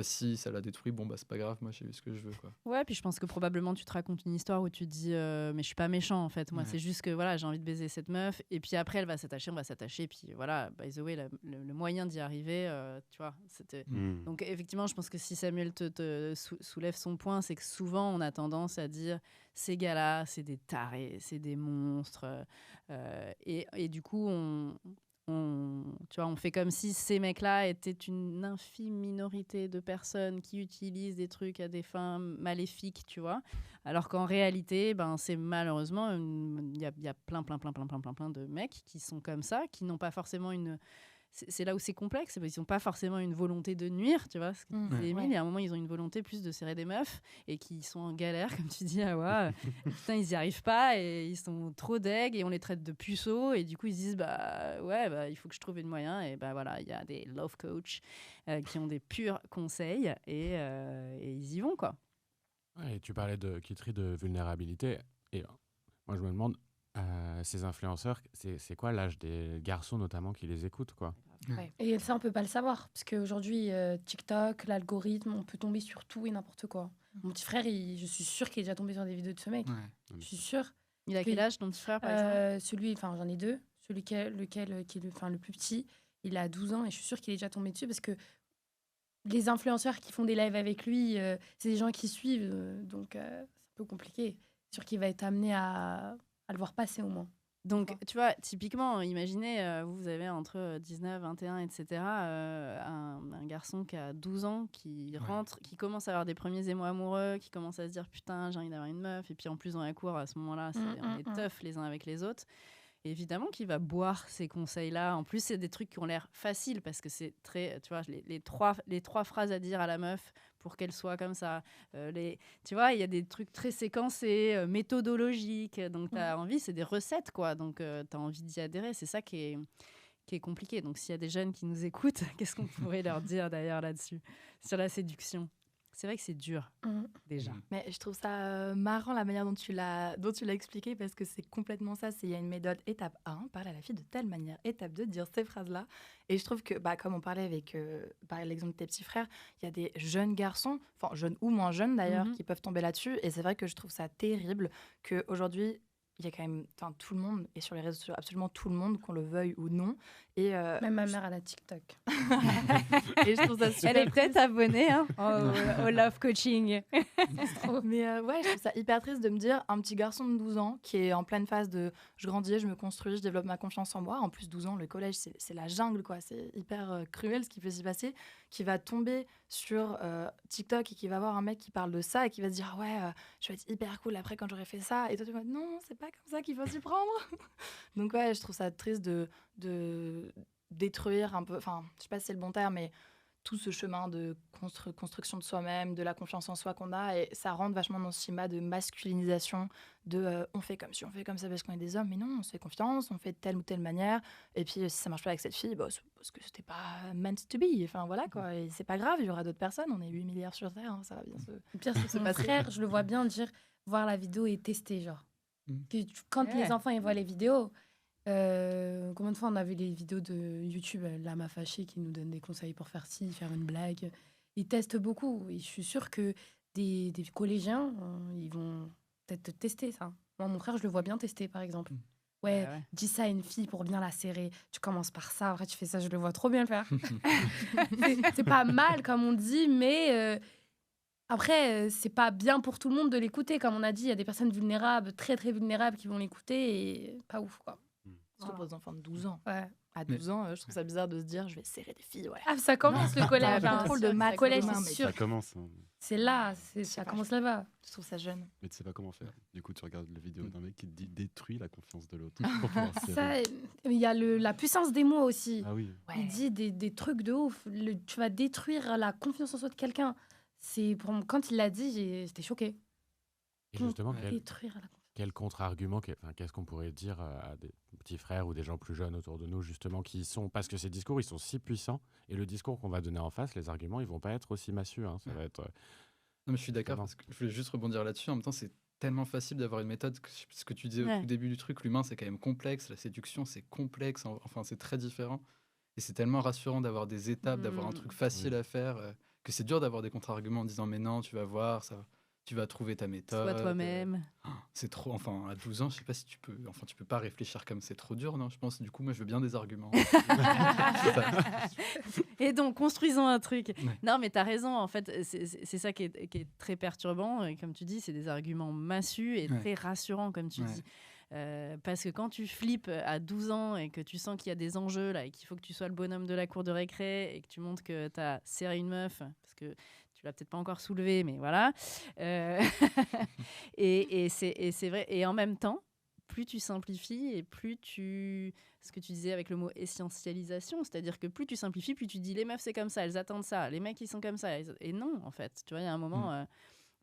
si ça l'a détruit, bon, c'est pas grave, moi j'ai eu ce que je veux. Quoi. Ouais, puis je pense que probablement tu te racontes une histoire où tu te dis mais je suis pas méchant en fait. Moi, c'est juste que voilà, j'ai envie de baiser cette meuf. Et puis après, elle va s'attacher, on va s'attacher. Et puis voilà, by the way, le moyen d'y arriver, tu vois, c'était. Donc effectivement, je pense que si Samuel te soulève son point, c'est que souvent on a tendance à dire ces gars-là, c'est des tarés, c'est des monstres. Et du coup, on fait comme si ces mecs-là étaient une infime minorité de personnes qui utilisent des trucs à des fins maléfiques, tu vois. Alors qu'en réalité, c'est malheureusement, il y a plein de mecs qui sont comme ça, qui n'ont pas forcément une... C'est là où c'est complexe, c'est parce qu'ils n'ont pas forcément une volonté de nuire, tu vois. Ce que disait Émile, il y a un moment, ils ont une volonté plus de serrer des meufs et qui sont en galère, comme tu dis, putain, ils n'y arrivent pas et ils sont trop deg et on les traite de puceaux et du coup, ils se disent, il faut que je trouve une moyen et voilà, il y a des love coach qui ont des purs conseils et ils y vont, quoi. Ouais, et tu parlais de Kitri, de vulnérabilité et moi, je me demande, ces influenceurs, c'est quoi l'âge des garçons notamment qui les écoutent, quoi? Ouais. Et ça, on peut pas le savoir parce qu'aujourd'hui, TikTok, l'algorithme, on peut tomber sur tout et n'importe quoi. Mon petit frère, je suis sûre qu'il est déjà tombé sur des vidéos de ce mec. Je suis sûre. Il a quel âge ton petit frère, par exemple? J'en ai deux. Celui qui est le plus petit, il a 12 ans et je suis sûre qu'il est déjà tombé dessus parce que les influenceurs qui font des lives avec lui, c'est des gens qui suivent, donc c'est un peu compliqué. C'est sûr qu'il va être amené à le voir passer au moins. Donc, tu vois, typiquement, imaginez, vous avez entre 19, 21, etc., un garçon qui a 12 ans, qui rentre, qui commence à avoir des premiers émois amoureux, qui commence à se dire « Putain, j'ai envie d'avoir une meuf », et puis en plus, dans la cour, à ce moment-là, on est teuf les uns avec les autres. Et évidemment qu'il va boire ces conseils-là. En plus, c'est des trucs qui ont l'air faciles, parce que c'est très, tu vois, les trois phrases à dire à la meuf pour qu'elle soit comme ça. Tu vois, il y a des trucs très séquencés, méthodologiques. Donc, tu as envie, c'est des recettes, quoi. Donc, tu as envie d'y adhérer. C'est ça qui est compliqué. Donc, s'il y a des jeunes qui nous écoutent, qu'est-ce qu'on pourrait leur dire d'ailleurs là-dessus, sur la séduction? C'est vrai que c'est dur, déjà. Mais je trouve ça marrant la manière dont tu l'as expliqué, parce que c'est complètement ça. Il y a une méthode étape 1, parler à la fille de telle manière, étape 2, dire ces phrases-là. Et je trouve que, comme on parlait avec par l'exemple de tes petits frères, il y a des jeunes garçons, enfin jeunes ou moins jeunes d'ailleurs, qui peuvent tomber là-dessus. Et c'est vrai que je trouve ça terrible qu'aujourd'hui, il y a quand même tout le monde, et sur les réseaux sociaux, absolument tout le monde, qu'on le veuille ou non. Et même ma mère, elle a TikTok. Et je trouve ça super. Elle est peut-être abonnée au Love Coaching. Mais je trouve ça hyper triste de me dire, un petit garçon de 12 ans qui est en pleine phase de je grandis, je me construis, je développe ma confiance en moi. En plus, 12 ans, le collège, c'est la jungle, quoi. C'est hyper cruel ce qui peut s'y passer. Qui va tomber sur TikTok et qui va voir un mec qui parle de ça et qui va se dire je vais être hyper cool après quand j'aurai fait ça. Et toi, tu vas dire non, c'est pas comme ça qu'il faut s'y prendre. Donc, je trouve ça triste de détruire un peu, enfin, je sais pas si c'est le bon terme, mais tout ce chemin de construction de soi-même, de la confiance en soi qu'on a, et ça rentre vachement dans ce schéma de masculinisation, de on fait comme si on fait comme ça parce qu'on est des hommes, mais non, on se fait confiance, on fait de telle ou telle manière, et puis si ça marche pas avec cette fille, c'est parce que c'était pas meant to be, enfin voilà quoi, et c'est pas grave, il y aura d'autres personnes, on est 8 milliards sur Terre, ça va bien se... Le pire, c'est que mon frère, je le vois bien dire, voir la vidéo et tester, genre. Quand les enfants ils voient les vidéos, combien de fois on a vu les vidéos de YouTube, Lama Fâchée qui nous donne des conseils pour faire ci, faire une blague. Ils testent beaucoup et je suis sûre que des collégiens, ils vont peut-être tester ça. Moi, mon frère, je le vois bien tester, par exemple. Dis ça à une fille pour bien la serrer. Tu commences par ça, après tu fais ça, je le vois trop bien le faire. c'est pas mal, comme on dit, mais... Après, c'est pas bien pour tout le monde de l'écouter. Comme on a dit, il y a des personnes vulnérables, très très vulnérables, qui vont l'écouter et pas ouf, quoi. Surtout pour les enfants de 12 ans. Ouais. À 12 ans, je trouve ça bizarre de se dire, je vais serrer des filles, ouais. Ah, ça commence le collège. T'as un contrôle de maths, collège, commun, c'est mais sûr. Ça commence. Hein. C'est là, ça sais pas, commence là-bas. Je trouve ça jeune. Mais tu sais pas comment faire. Du coup, tu regardes la vidéo d'un mec qui te dit détruis la confiance de l'autre. Pour pouvoir Ça, serrer. il y a la puissance des mots aussi. Ah oui. Ouais. Il dit des trucs de ouf. Tu vas détruire la confiance en soi de quelqu'un. Quand il l'a dit, j'étais choquée. Et justement, Détruire la confiance. quel contre-argument, qu'est-ce qu'on pourrait dire à des petits frères ou des gens plus jeunes autour de nous, justement, parce que ces discours, ils sont si puissants, et le discours qu'on va donner en face, les arguments, ils vont pas être aussi massue. Hein, ça va être. Non, mais je suis d'accord, Vraiment. parce que je voulais juste rebondir là-dessus. En même temps, c'est tellement facile d'avoir une méthode. Ce que tu disais au Ouais. tout début du truc, l'humain, c'est quand même complexe. La séduction, c'est complexe. Enfin, c'est très différent. Et c'est tellement rassurant d'avoir des étapes, d'avoir un truc facile à faire, que c'est dur d'avoir des contre-arguments en disant mais non, tu vas voir, tu vas trouver ta méthode. Sois toi-même. C'est trop. Enfin, à 12 ans, je sais pas si tu peux. Enfin, tu peux pas réfléchir comme c'est trop dur, non? Je pense. Du coup, moi, je veux bien des arguments. Et donc, construisons un truc. Ouais. Non, mais tu as raison. En fait, c'est ça qui est très perturbant. Et comme tu dis, c'est des arguments massus et très rassurants, comme tu dis. Parce que quand tu flippes à 12 ans et que tu sens qu'il y a des enjeux là, et qu'il faut que tu sois le bonhomme de la cour de récré et que tu montres que tu as serré une meuf, parce que tu l'as peut-être pas encore soulevé, mais voilà. Et c'est vrai. Et en même temps, plus tu simplifies et plus tu... Ce que tu disais avec le mot essentialisation, c'est-à-dire que plus tu simplifies, plus tu dis les meufs c'est comme ça, elles attendent ça, les mecs ils sont comme ça. Et non, en fait. Tu vois, il y a un moment...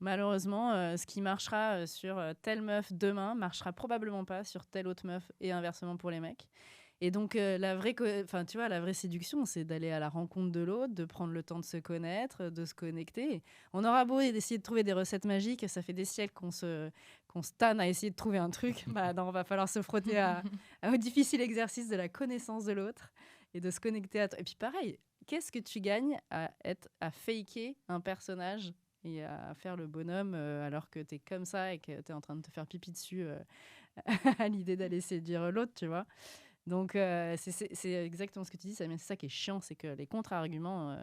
malheureusement, ce qui marchera sur telle meuf demain marchera probablement pas sur telle autre meuf et inversement pour les mecs. Et donc, la vraie séduction, c'est d'aller à la rencontre de l'autre, de prendre le temps de se connaître, de se connecter. On aura beau essayer de trouver des recettes magiques, ça fait des siècles qu'on se tanne à essayer de trouver un truc. Non, va falloir se frotter au difficile exercice de la connaissance de l'autre et de se connecter à toi. Et puis pareil, qu'est-ce que tu gagnes à faker un personnage et à faire le bonhomme alors que tu es comme ça et que tu es en train de te faire pipi dessus à l'idée d'aller séduire l'autre, tu vois. Donc, c'est exactement ce que tu dis, c'est ça qui est chiant, c'est que les contre-arguments,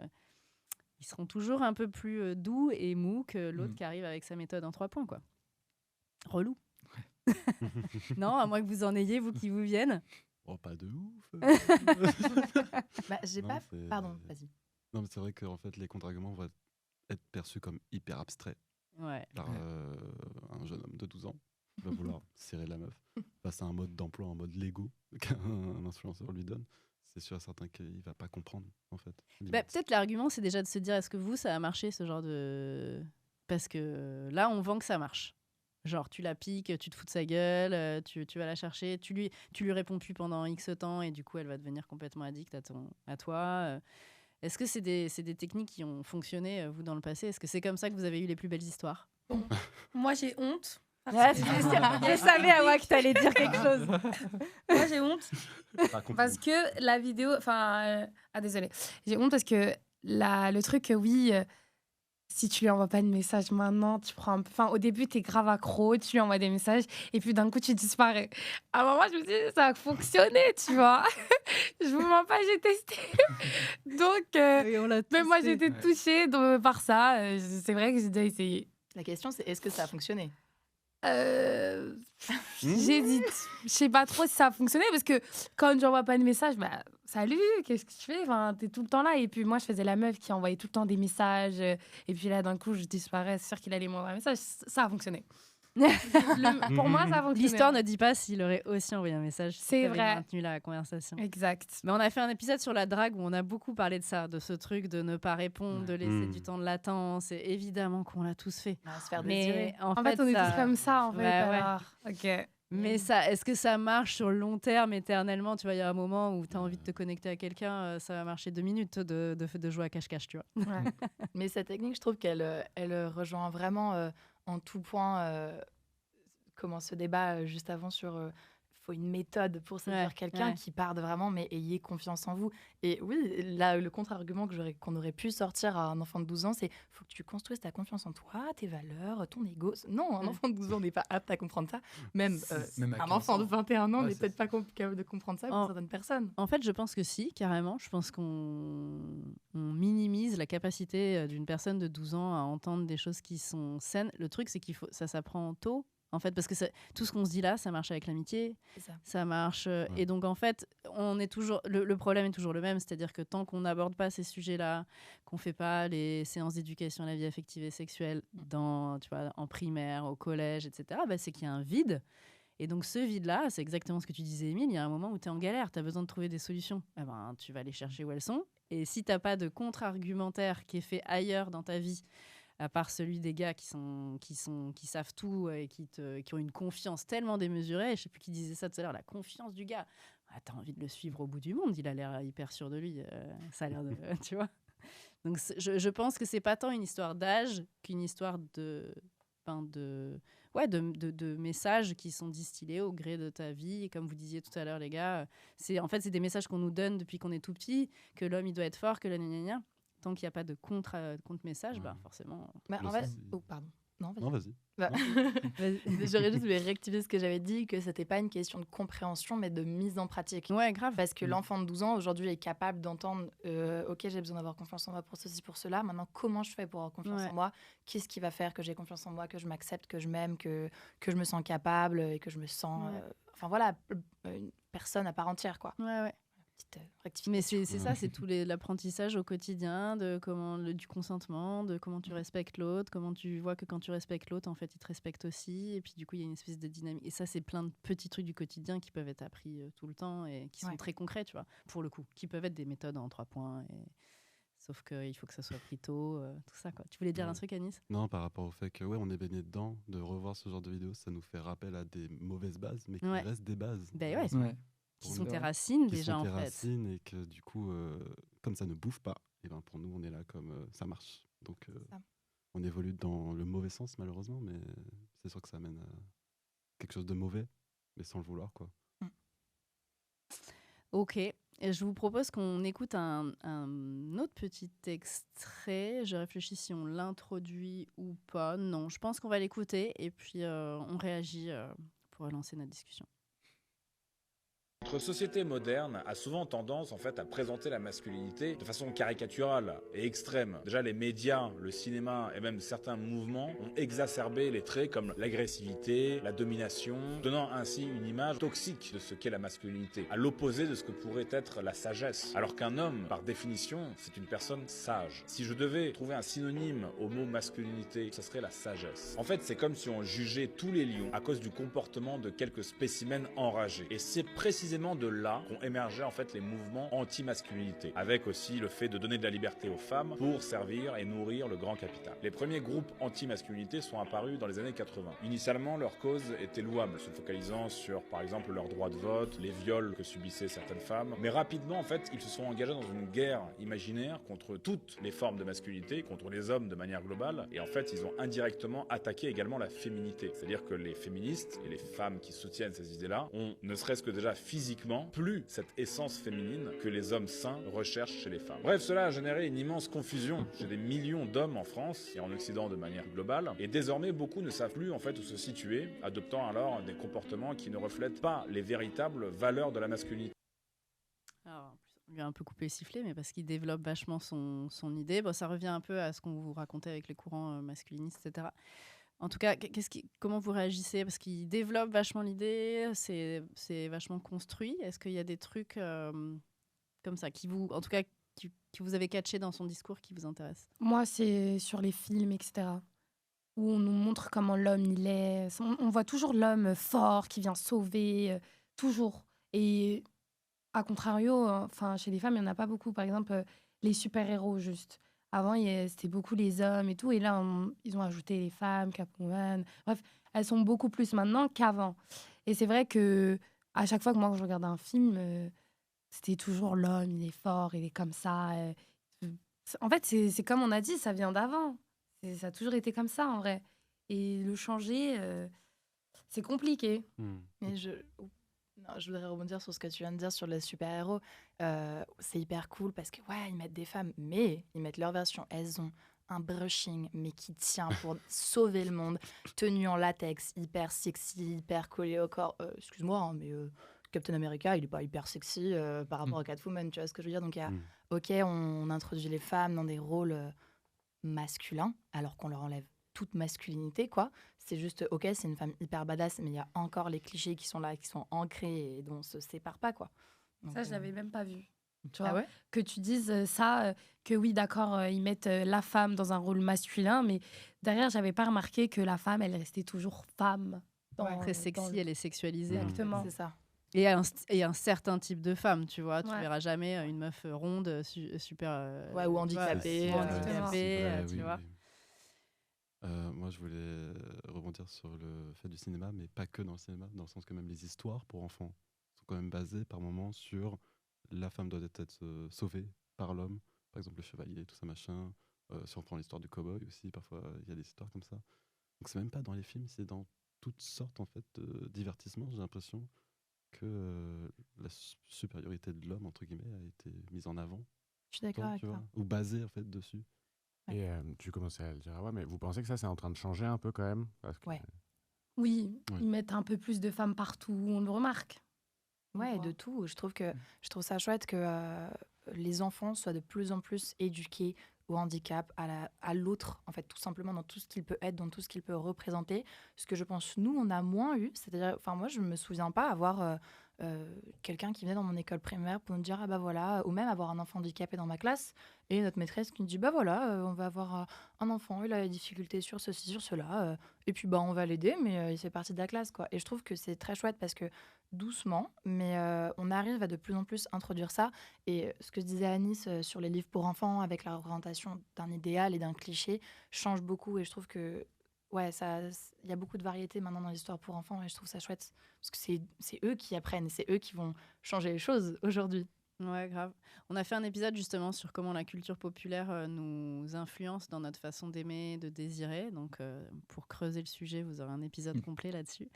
ils seront toujours un peu plus doux et mous que l'autre qui arrive avec sa méthode en 3 points, quoi. Relou. Non, à moins que vous en ayez, vous qui vous viennent. Oh, pas de ouf. J'ai Non, pas... c'est- Pardon, vas-y. Non, mais c'est vrai qu'en fait, les contre-arguments vont être perçus comme hyper abstraits Ouais. par un jeune homme de 12 ans qui va vouloir serrer la meuf face à un mode d'emploi en mode Lego qu'un influenceur lui donne. C'est sûr et certain qu'il va pas comprendre, en fait. Peut-être l'argument, c'est déjà de se dire, est-ce que vous, ça a marché, ce genre de... Parce que là, on vend que ça marche. Genre, tu la piques, tu te fous de sa gueule, tu vas la chercher, tu lui réponds plus pendant X temps et du coup, elle va devenir complètement addict à toi. Est-ce que c'est des techniques qui ont fonctionné, vous, dans le passé? Est-ce que c'est comme ça que vous avez eu les plus belles histoires? Moi, j'ai honte. Je savais à moi que tu allais dire quelque chose. Moi, j'ai honte parce que la vidéo... désolée. J'ai honte parce que le truc, oui... si tu lui envoies pas de message maintenant, tu prends au début, tu es grave accro, tu lui envoies des messages et puis d'un coup, tu disparais. À un moment, je me suis dit, ça a fonctionné, tu vois. Je vous mens pas, j'ai testé. Donc, même moi, j'ai été touchée par ça. C'est vrai que j'ai déjà essayé. La question, c'est est-ce que ça a fonctionné? J'hésite. Je sais pas trop si ça a fonctionné parce que quand j'envoie pas de message, salut, qu'est-ce que tu fais? T'es tout le temps là. Et puis moi, je faisais la meuf qui envoyait tout le temps des messages. Et puis là, d'un coup, je disparais. C'est sûr qu'il allait m'envoyer un message. Ça a fonctionné. Pour moi, ça a fonctionné. L'histoire ne dit pas s'il aurait aussi envoyé un message. C'est vrai. Maintenu la conversation. Exact. Mais on a fait un épisode sur la drague où on a beaucoup parlé de ça, de ce truc de ne pas répondre, de laisser du temps de latence. Et évidemment qu'on l'a tous fait. Se faire Mais désirer. en fait, on est tous comme ça, en fait. Ouais. Alors. Ok. Mais est-ce que ça marche sur le long terme, éternellement? Tu vois, il y a un moment où tu as envie de te connecter à quelqu'un, ça va marcher 2 minutes de jouer à cache-cache, tu vois. Ouais. Mais cette technique, je trouve qu'elle rejoint vraiment en tout point comment ce débat juste avant sur faut une méthode pour séduire quelqu'un qui part de vraiment, mais ayez confiance en vous. Et oui, là, le contre-argument qu'on aurait pu sortir à un enfant de 12 ans, c'est faut que tu construises ta confiance en toi, tes valeurs, ton ego. Non, un enfant de 12 ans n'est pas apte à comprendre ça. Même un enfant de 21 ans n'est peut-être pas capable de comprendre ça pour certaines personnes. En fait, je pense que si, carrément. Je pense qu'on minimise la capacité d'une personne de 12 ans à entendre des choses qui sont saines. Le truc, c'est ça s'apprend tôt. En fait, parce que tout ce qu'on se dit là, ça marche avec l'amitié, ça marche. Et donc, en fait, on est toujours, le problème est toujours le même. C'est-à-dire que tant qu'on n'aborde pas ces sujets-là, qu'on ne fait pas les séances d'éducation à la vie affective et sexuelle en primaire, au collège, etc., c'est qu'il y a un vide. Et donc, ce vide-là, c'est exactement ce que tu disais, Émile. Il y a un moment où tu es en galère, tu as besoin de trouver des solutions. Tu vas les chercher où elles sont. Et si tu n'as pas de contre-argumentaire qui est fait ailleurs dans ta vie, à part celui des gars qui savent tout et qui ont une confiance tellement démesurée. Je ne sais plus qui disait ça tout à l'heure, la confiance du gars. T'as envie de le suivre au bout du monde, il a l'air hyper sûr de lui. Ça a l'air de... tu vois. Donc je pense que ce n'est pas tant une histoire d'âge qu'une histoire de messages qui sont distillés au gré de ta vie. Et comme vous disiez tout à l'heure, les gars, c'est des messages qu'on nous donne depuis qu'on est tout petit, que l'homme, il doit être fort, que la gna. Tant qu'il n'y a pas de contre-message, forcément... en fait... Oh, pardon. Non, vas-y. J'aurais juste voulu réactiver ce que j'avais dit, que c'était pas une question de compréhension, mais de mise en pratique. Ouais, grave. Parce que l'enfant de 12 ans, aujourd'hui, est capable d'entendre ok, j'ai besoin d'avoir confiance en moi pour ceci, pour cela. Maintenant, comment je fais pour avoir confiance en moi ? Qu'est-ce qui va faire que j'ai confiance en moi, que je m'accepte, que je m'aime, que je me sens capable et que je me sens... une personne à part entière, quoi. Ouais. Mais c'est ça, c'est tout l'apprentissage au quotidien du consentement, de comment tu respectes l'autre, comment tu vois que quand tu respectes l'autre, en fait, il te respecte aussi. Et puis, du coup, il y a une espèce de dynamique. Et ça, c'est plein de petits trucs du quotidien qui peuvent être appris tout le temps et qui sont très concrets, tu vois, pour le coup, qui peuvent être des méthodes en 3 points. Sauf qu'il faut que ça soit pris tôt, tout ça, quoi. Tu voulais dire un truc, Anis ? Non, par rapport au fait que, on est baigné dedans, de revoir ce genre de vidéos, ça nous fait rappel à des mauvaises bases, mais qui restent des bases. Qui sont tes racines déjà, en fait. Racines et que du coup, comme ça ne bouffe pas, et ben pour nous, on est là comme ça marche. Donc, on évolue dans le mauvais sens, malheureusement, mais c'est sûr que ça amène à quelque chose de mauvais, mais sans le vouloir, quoi. Ok, et je vous propose qu'on écoute un autre petit extrait. Je réfléchis si on l'introduit ou pas. Non, je pense qu'on va l'écouter et puis on réagit pour relancer notre discussion. Notre société moderne a souvent tendance en fait à présenter la masculinité de façon caricaturale et extrême. Déjà les médias, le cinéma et même certains mouvements ont exacerbé les traits comme l'agressivité, la domination, donnant ainsi une image toxique de ce qu'est la masculinité, à l'opposé de ce que pourrait être la sagesse. Alors qu'un homme, par définition, c'est une personne sage. Si je devais trouver un synonyme au mot masculinité, ce serait la sagesse. En fait, c'est comme si on jugeait tous les lions à cause du comportement de quelques spécimens enragés. Et c'est précisément de là qu'ont émergé en fait les mouvements anti-masculinité, avec aussi le fait de donner de la liberté aux femmes pour servir et nourrir le grand capital. Les premiers groupes anti-masculinité sont apparus dans les années 80. Initialement, leur cause était louable, se focalisant sur, par exemple, leur droit de vote, les viols que subissaient certaines femmes. Mais rapidement, en fait, ils se sont engagés dans une guerre imaginaire contre toutes les formes de masculinité, contre les hommes de manière globale. Et en fait, ils ont indirectement attaqué également la féminité. C'est-à-dire que les féministes et les femmes qui soutiennent ces idées-là ont, ne serait-ce que déjà physiquement, plus cette essence féminine que les hommes sains recherchent chez les femmes. Bref, cela a généré une immense confusion chez des millions d'hommes en France et en Occident de manière globale. Et désormais, beaucoup ne savent plus en fait où se situer, adoptant alors des comportements qui ne reflètent pas les véritables valeurs de la masculinité. Alors, on lui a un peu coupé le sifflet, mais parce qu'il développe vachement son idée. Bon, ça revient un peu à ce qu'on vous racontait avec les courants masculinistes, etc. En tout cas, comment vous réagissez ? Parce qu'il développe vachement l'idée, c'est vachement construit. Est-ce qu'il y a des trucs comme ça qui vous avez catché dans son discours qui vous intéressent ? Moi, c'est sur les films, etc. Où on nous montre comment l'homme il est. On voit toujours l'homme fort qui vient sauver, toujours. Et à contrario, chez les femmes, il n'y en a pas beaucoup. Par exemple, les super-héros, juste. Avant, c'était beaucoup les hommes et tout. Et là, ils ont ajouté les femmes, Catwoman. Bref, elles sont beaucoup plus maintenant qu'avant. Et c'est vrai que à chaque fois que moi, quand je regarde un film, c'était toujours l'homme, il est fort, il est comme ça. En fait, c'est comme on a dit, ça vient d'avant. Ça a toujours été comme ça, en vrai. Et le changer, c'est compliqué. Mais je voudrais rebondir sur ce que tu viens de dire sur les super-héros. C'est hyper cool parce que, ils mettent des femmes, mais ils mettent leur version. Elles ont un brushing, mais qui tient pour sauver le monde. Tenue en latex, hyper sexy, hyper collé au corps. Excuse-moi, mais Captain America, il n'est pas hyper sexy par rapport à Catwoman, tu vois ce que je veux dire ? Donc, on introduit les femmes dans des rôles masculins, alors qu'on leur enlève toute masculinité, quoi. C'est juste, ok, c'est une femme hyper badass, mais il y a encore les clichés qui sont là, qui sont ancrés et dont on se sépare pas, quoi. Donc, Ça, je l'avais même pas vu. Tu Ah vois, ouais que tu dises ça, que oui, d'accord, ils mettent la femme dans un rôle masculin, mais derrière, j'avais pas remarqué que la femme, elle restait toujours femme. Très sexy, elle est sexualisée. Exactement. C'est ça. Et un certain type de femme, tu vois. Tu Ouais. verras jamais une meuf ronde, super. Ouais, ou handicapée. Ou handicapée, tu vois. Moi, je voulais rebondir sur le fait du cinéma, mais pas que dans le cinéma, dans le sens que même les histoires pour enfants sont quand même basées par moments sur la femme doit être sauvée par l'homme, par exemple le chevalier, tout ça machin. Si on prend l'histoire du cow-boy aussi, parfois il y a des histoires comme ça. Donc c'est même pas dans les films, c'est dans toutes sortes en fait de divertissements. J'ai l'impression que la supériorité de l'homme entre guillemets a été mise en avant. Je suis d'accord avec tu toi. vois, ou basée en fait dessus. Et tu commençais à le dire, mais vous pensez que ça, c'est en train de changer un peu quand même? Parce que... Ouais. Oui, ils mettent un peu plus de femmes partout, on le remarque. Ouais, de tout. Je trouve ça chouette que les enfants soient de plus en plus éduqués au handicap, à l'autre, en fait, tout simplement dans tout ce qu'il peut être, dans tout ce qu'il peut représenter. Ce que je pense, nous, on a moins eu. C'est-à-dire, enfin, moi, je me souviens pas avoir quelqu'un qui venait dans mon école primaire pour nous dire, ah bah voilà, ou même avoir un enfant handicapé dans ma classe, et notre maîtresse qui nous dit, bah voilà, on va avoir un enfant, il a des difficultés sur ceci, sur cela, et puis bah on va l'aider, mais il fait partie de la classe, quoi. Et je trouve que c'est très chouette parce que doucement, mais on arrive à de plus en plus introduire ça. Et ce que disait Anis sur les livres pour enfants, avec la représentation d'un idéal et d'un cliché, change beaucoup. Et je trouve que ouais, il y a beaucoup de variété maintenant dans l'histoire pour enfants, et je trouve ça chouette. Parce que c'est eux qui apprennent, c'est eux qui vont changer les choses aujourd'hui. Ouais, grave. On a fait un épisode justement sur comment la culture populaire nous influence dans notre façon d'aimer, de désirer. Donc, pour creuser le sujet, vous aurez un épisode complet là-dessus.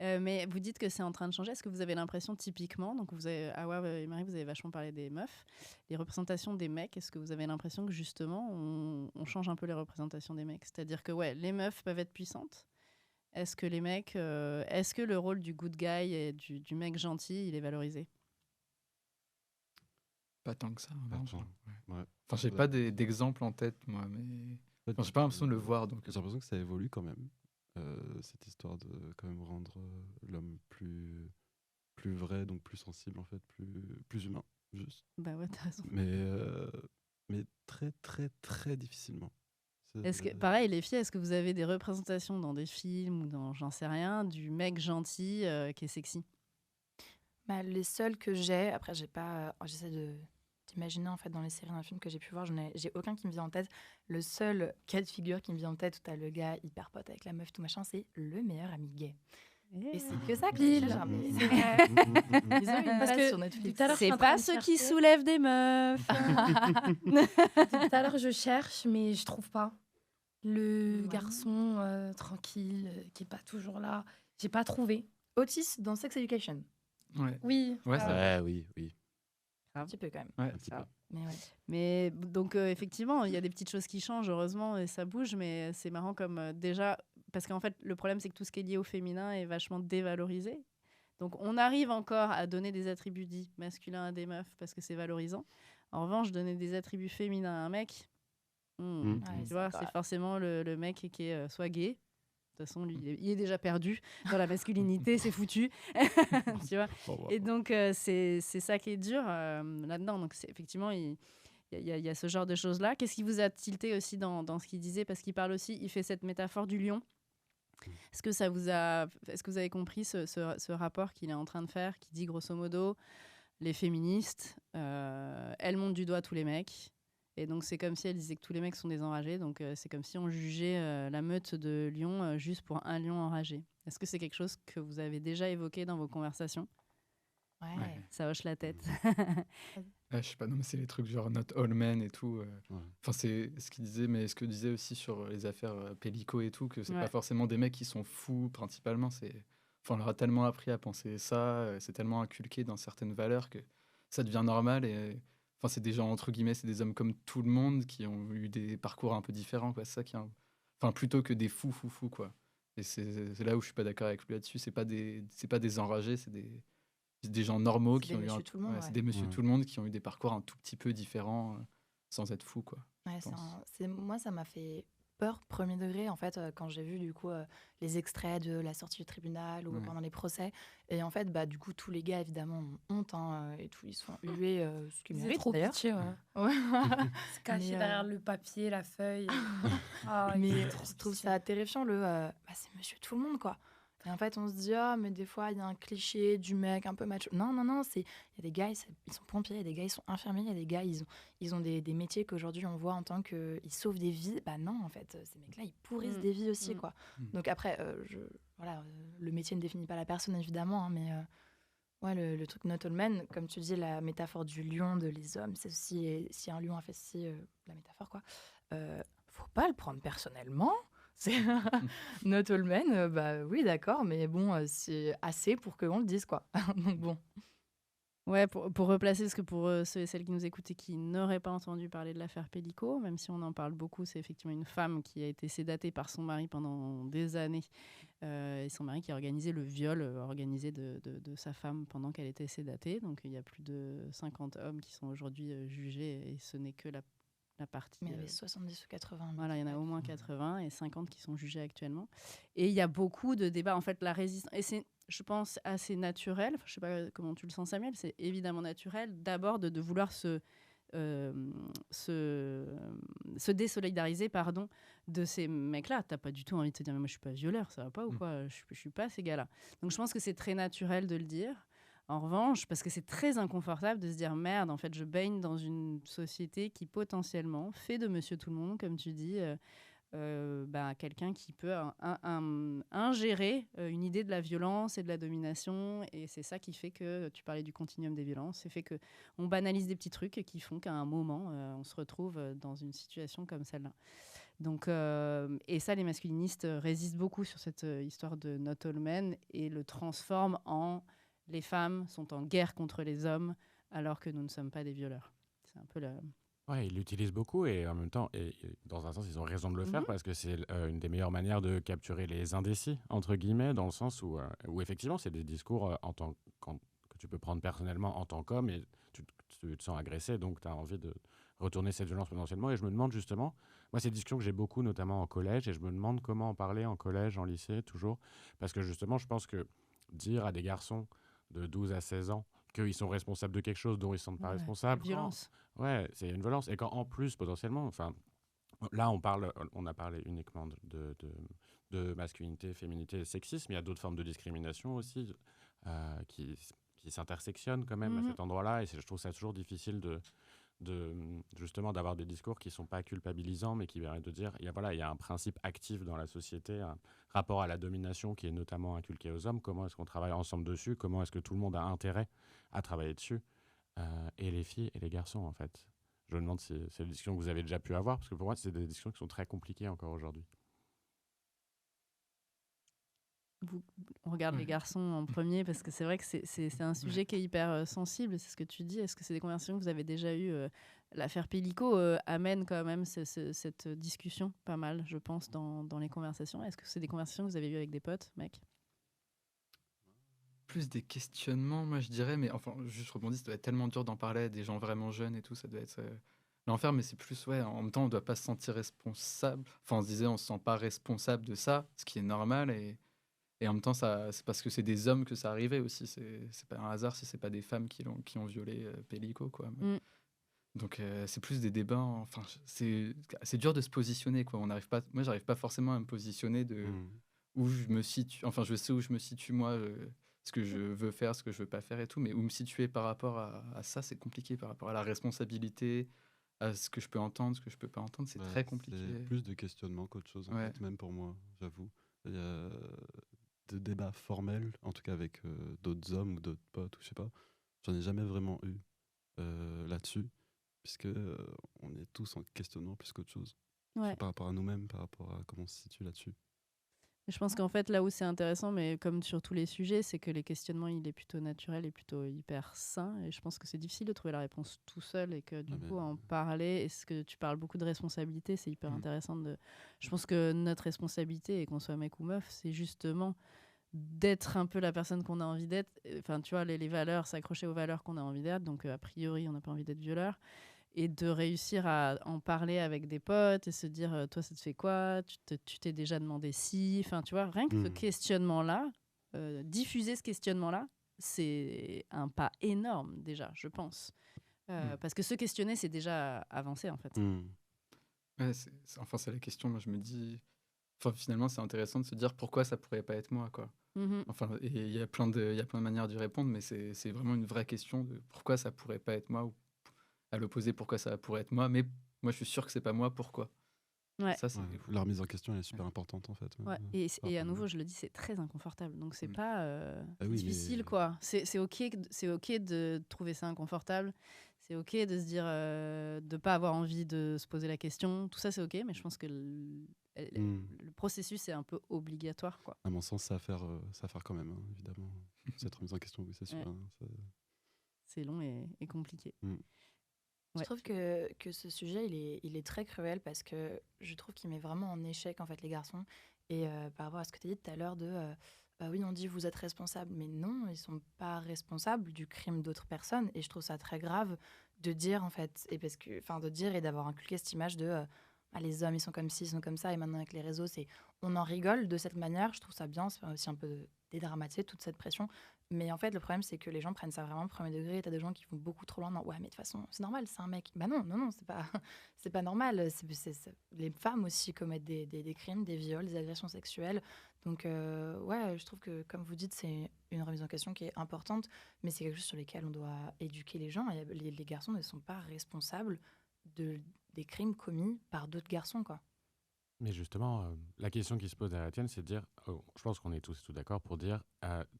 Mais vous dites que c'est en train de changer. Est-ce que vous avez l'impression typiquement, donc vous avez, Awa et Marie, vous avez vachement parlé des meufs, les représentations des mecs, est-ce que vous avez l'impression que justement on change un peu les représentations des mecs? C'est-à-dire que ouais, les meufs peuvent être puissantes. Est-ce que les mecs, est-ce que le rôle du good guy et du mec gentil, il est valorisé? Pas tant que ça. Pas non, tant. Ouais. Enfin, j'ai pas d'exemple en tête, moi, mais enfin, j'ai pas l'impression de le voir. Donc, j'ai l'impression que ça évolue quand même. Cette histoire de quand même rendre l'homme plus vrai, donc plus sensible en fait, plus humain, juste. Bah ouais, t'as raison. Mais très très très difficilement. Est-ce que, pareil, les filles, est-ce que vous avez des représentations dans des films ou dans, j'en sais rien, du mec gentil qui est sexy? Bah, les seuls que j'ai, après j'essaie d'imaginer en fait dans les séries, dans les films que j'ai pu voir, j'ai aucun qui me vient en tête. Le seul cas de figure qui me vient en tête où t'as le gars hyper pote avec la meuf tout machin, c'est Le Meilleur ami gay. Et c'est que ça, Pile. Ils ont une Parce place que sur Netflix. tout à l'heure, je suis C'est en train pas de ceux qui chercher. soulèvent des meufs. Tout à l'heure, je cherche, mais je trouve pas. Le Ouais. garçon tranquille, qui est pas toujours là, j'ai pas trouvé. Otis dans Sex Education. ouais. Oui. Ouais, ça- Ouais, oui. Un petit peu quand même. Ouais. Un petit peu. Mais ouais. Mais donc, effectivement, il y a des petites choses qui changent, heureusement, et ça bouge, mais c'est marrant comme déjà. Parce qu'en fait, le problème, c'est que tout ce qui est lié au féminin est vachement dévalorisé. Donc, on arrive encore à donner des attributs dits masculins à des meufs parce que c'est valorisant. En revanche, donner des attributs féminins à un mec, Ouais, tu vois, c'est forcément le mec qui est soit gay. De toute façon, lui, il est déjà perdu dans la masculinité, c'est foutu. Tu vois. Et donc, c'est ça qui est dur là-dedans. Donc, effectivement, il y a ce genre de choses-là. Qu'est-ce qui vous a tilté aussi dans ce qu'il disait? Parce qu'il parle aussi, il fait cette métaphore du lion. Est-ce que vous avez compris ce rapport qu'il est en train de faire, qui dit grosso modo, les féministes, elles montent du doigt tous les mecs. Et donc, c'est comme si elle disait que tous les mecs sont des enragés. Donc, c'est comme si on jugeait la meute de lions juste pour un lion enragé. Est-ce que c'est quelque chose que vous avez déjà évoqué dans vos conversations? Ouais. Ça hoche la tête. Je sais pas, non, mais c'est les trucs genre Not All Men et tout. Enfin, c'est ce qu'il disait, mais ce que disait aussi sur les affaires Pellico et tout, que c'est pas forcément des mecs qui sont fous principalement. Enfin, on leur a tellement appris à penser ça, c'est tellement inculqué dans certaines valeurs que ça devient normal. Et enfin, c'est des gens, entre guillemets, c'est des hommes comme tout le monde qui ont eu des parcours un peu différents, quoi. C'est ça qui est enfin, plutôt que des fous, quoi. Et c'est là où je suis pas d'accord avec lui là-dessus. C'est pas des enragés, c'est des gens normaux qui ont eu c'est des monsieur tout le monde qui ont eu des parcours un tout petit peu différents sans être fous, quoi. Ouais, moi, ça m'a fait peur premier degré en fait quand j'ai vu du coup les extraits de la sortie du tribunal ou pendant les procès. Et en fait, du coup, tous les gars évidemment ont honte et tout, ils se font huer, ce qu'ils C'est méritent trop d'ailleurs. pitié, ouais. Ouais. Se cacher Mais, derrière le papier, la feuille. Ah, mais il est trop je trouve pitié. ça terrifiant c'est monsieur tout le monde quoi. Et en fait, on se dit mais des fois il y a un cliché du mec un peu macho. Non, il y a des gars ils sont pompiers, il y a des gars ils sont infirmiers, il y a des gars ils ont des métiers qu'aujourd'hui on voit en tant que ils sauvent des vies. Non, en fait, ces mecs-là ils pourrissent des vies aussi quoi. Donc après le métier ne définit pas la personne évidemment, hein, mais ouais, le truc not all men, comme tu dis, la métaphore du lion, de les hommes, c'est aussi si un lion a fait ceci, la métaphore quoi. Faut pas le prendre personnellement. C'est not all men, oui d'accord, mais bon, c'est assez pour qu'on le dise quoi. Donc bon. Ouais, pour replacer, parce que pour ceux et celles qui nous écoutent et qui n'auraient pas entendu parler de l'affaire Pellico, même si on en parle beaucoup, c'est effectivement une femme qui a été sédatée par son mari pendant des années. Et son mari qui a organisé le viol organisé de sa femme pendant qu'elle était sédatée. Donc il y a plus de 50 hommes qui sont aujourd'hui jugés et ce n'est que la partie... Mais il y avait 70 ou 80. Voilà, il y en a au moins 80 et 50 qui sont jugés actuellement. Et il y a beaucoup de débats. En fait, la résistance... Et c'est, je pense, assez naturel. Je ne sais pas comment tu le sens, Samuel. C'est évidemment naturel d'abord de vouloir se désolidariser de ces mecs-là. Tu n'as pas du tout envie de te dire « mais moi, je ne suis pas violeur, ça va pas ou quoi ? Je ne suis pas ces gars-là ». Donc, je pense que c'est très naturel de le dire. En revanche, parce que c'est très inconfortable de se dire « merde, en fait, je baigne dans une société qui potentiellement fait de monsieur tout le monde, comme tu dis, quelqu'un qui peut ingérer une idée de la violence et de la domination. » Et c'est ça qui fait que, tu parlais du continuum des violences, c'est fait qu'on banalise des petits trucs qui font qu'à un moment, on se retrouve dans une situation comme celle-là. Donc, et ça, les masculinistes résistent beaucoup sur cette histoire de not all men et le transforment en... Les femmes sont en guerre contre les hommes alors que nous ne sommes pas des violeurs. C'est un peu la... Ouais, ils l'utilisent beaucoup et en même temps, et dans un sens, ils ont raison de le faire parce que c'est une des meilleures manières de capturer les indécis, entre guillemets, dans le sens où effectivement, c'est des discours que tu peux prendre personnellement en tant qu'homme et tu te sens agressé, donc tu as envie de retourner cette violence potentiellement. Et je me demande justement, moi, c'est des discussions que j'ai beaucoup, notamment en collège, et je me demande comment en parler en collège, en lycée, toujours, parce que justement, je pense que dire à des garçons de 12 à 16 ans qu'ils sont responsables de quelque chose dont ils ne se sentent pas responsables. Violence. Ouais, c'est une violence. Et quand en plus, potentiellement, là, on a parlé uniquement de masculinité, féminité et sexisme. Il y a d'autres formes de discrimination aussi qui s'intersectionnent quand même à cet endroit-là. Et je trouve ça toujours difficile justement d'avoir des discours qui ne sont pas culpabilisants, mais qui permettent de dire il y a un principe actif dans la société, un rapport à la domination qui est notamment inculqué aux hommes. Comment est-ce qu'on travaille ensemble dessus ? Comment est-ce que tout le monde a intérêt à travailler dessus ? Et les filles et les garçons, en fait. Je me demande si c'est des discussions que vous avez déjà pu avoir, parce que pour moi, c'est des discussions qui sont très compliquées encore aujourd'hui. On regarde les garçons en premier parce que c'est vrai que c'est un sujet qui est hyper sensible, c'est ce que tu dis. Est-ce que c'est des conversations que vous avez déjà eues L'affaire Pellico amène quand même cette discussion pas mal, je pense, dans les conversations. Est-ce que c'est des conversations que vous avez eues avec des potes, mec ? Plus des questionnements, moi je dirais, mais enfin, juste rebondir, ça doit être tellement dur d'en parler à des gens vraiment jeunes et tout, ça doit être l'enfer, mais c'est plus, en même temps, on doit pas se sentir responsable. Enfin, on se disait, on se sent pas responsable de ça, ce qui est normal, et en même temps, c'est parce que c'est des hommes que ça arrivait aussi. C'est pas un hasard si c'est pas des femmes qui ont violé Pellico, quoi. Donc, c'est plus des débats. Enfin, c'est dur de se positionner, quoi. Moi, j'arrive pas forcément à me positionner où je me situe. Enfin, je sais où je me situe, moi, ce que je veux faire, ce que je veux pas faire et tout. Mais où me situer par rapport à ça, c'est compliqué. Par rapport à la responsabilité, à ce que je peux entendre, ce que je peux pas entendre, c'est très compliqué. C'est plus de questionnement qu'autre chose, en fait, même pour moi, j'avoue. Il y a de débats formels, en tout cas avec d'autres hommes ou d'autres potes, ou je sais pas. J'en ai jamais vraiment eu là-dessus, puisque on est tous en questionnement plus qu'autre chose. Par rapport à nous-mêmes, par rapport à comment on se situe là-dessus. Je pense qu'en fait, là où c'est intéressant, mais comme sur tous les sujets, c'est que les questionnements, il est plutôt naturel et plutôt hyper sain. Et je pense que c'est difficile de trouver la réponse tout seul et que du coup, en parler, est-ce que tu parles beaucoup de responsabilité, c'est hyper intéressant. Je pense que notre responsabilité, et qu'on soit mec ou meuf, c'est justement d'être un peu la personne qu'on a envie d'être. Enfin, tu vois, les valeurs, s'accrocher aux valeurs qu'on a envie d'être. Donc, a priori, on n'a pas envie d'être violeur. et de réussir à en parler avec des potes et se dire toi ça te fait quoi, tu t'es déjà demandé si, enfin tu vois, rien que ce questionnement-là, diffuser ce questionnement-là, c'est un pas énorme déjà, je pense. Parce que se questionner, c'est déjà avancer en fait. Ouais, c'est la question. Moi, je me dis, finalement, c'est intéressant de se dire pourquoi ça pourrait pas être moi, quoi. Enfin, et il y a plein de manières d'y répondre, mais c'est vraiment une vraie question de pourquoi ça pourrait pas être moi, ou à l'opposé, pourquoi ça pourrait être moi. Mais moi, je suis sûr que c'est pas moi. Pourquoi? Ouais. Ça, c'est la remise en question, elle est super importante en fait. Ouais. Et à nouveau, je le dis, c'est très inconfortable. Donc c'est pas oui, difficile, quoi. C'est ok de trouver ça inconfortable. C'est ok de se dire de pas avoir envie de se poser la question. Tout ça, c'est ok. Mais je pense que le processus est un peu obligatoire, quoi. À mon sens, ça va faire quand même, hein, évidemment. Cette remise en question, oui, c'est sûr. Ouais. Hein, c'est long et compliqué. Je trouve que ce sujet, il est très cruel parce que je trouve qu'il met vraiment en échec en fait, les garçons. Et par rapport à ce que tu as dit tout à l'heure de oui, on dit vous êtes responsable, mais non, ils sont pas responsables du crime d'autres personnes. Et je trouve ça très grave de dire en fait, et de dire et d'avoir inculqué cette image de les hommes ils sont comme ci, ils sont comme ça. Et maintenant avec les réseaux, on en rigole de cette manière. Je trouve ça bien, c'est aussi un peu dédramatiser toute cette pression. Mais en fait, le problème, c'est que les gens prennent ça vraiment au premier degré. T'as des gens qui vont beaucoup trop loin. Non, ouais, mais de toute façon, c'est normal, c'est un mec. Bah non, c'est pas normal. Les femmes aussi commettent des crimes, des viols, des agressions sexuelles. Donc, ouais, je trouve que, comme vous dites, c'est une remise en question qui est importante, mais c'est quelque chose sur lequel on doit éduquer les gens. Et les garçons ne sont pas responsables des crimes commis par d'autres garçons, quoi. Mais justement, la question qui se pose à la tienne, c'est de dire, je pense qu'on est tous d'accord pour dire,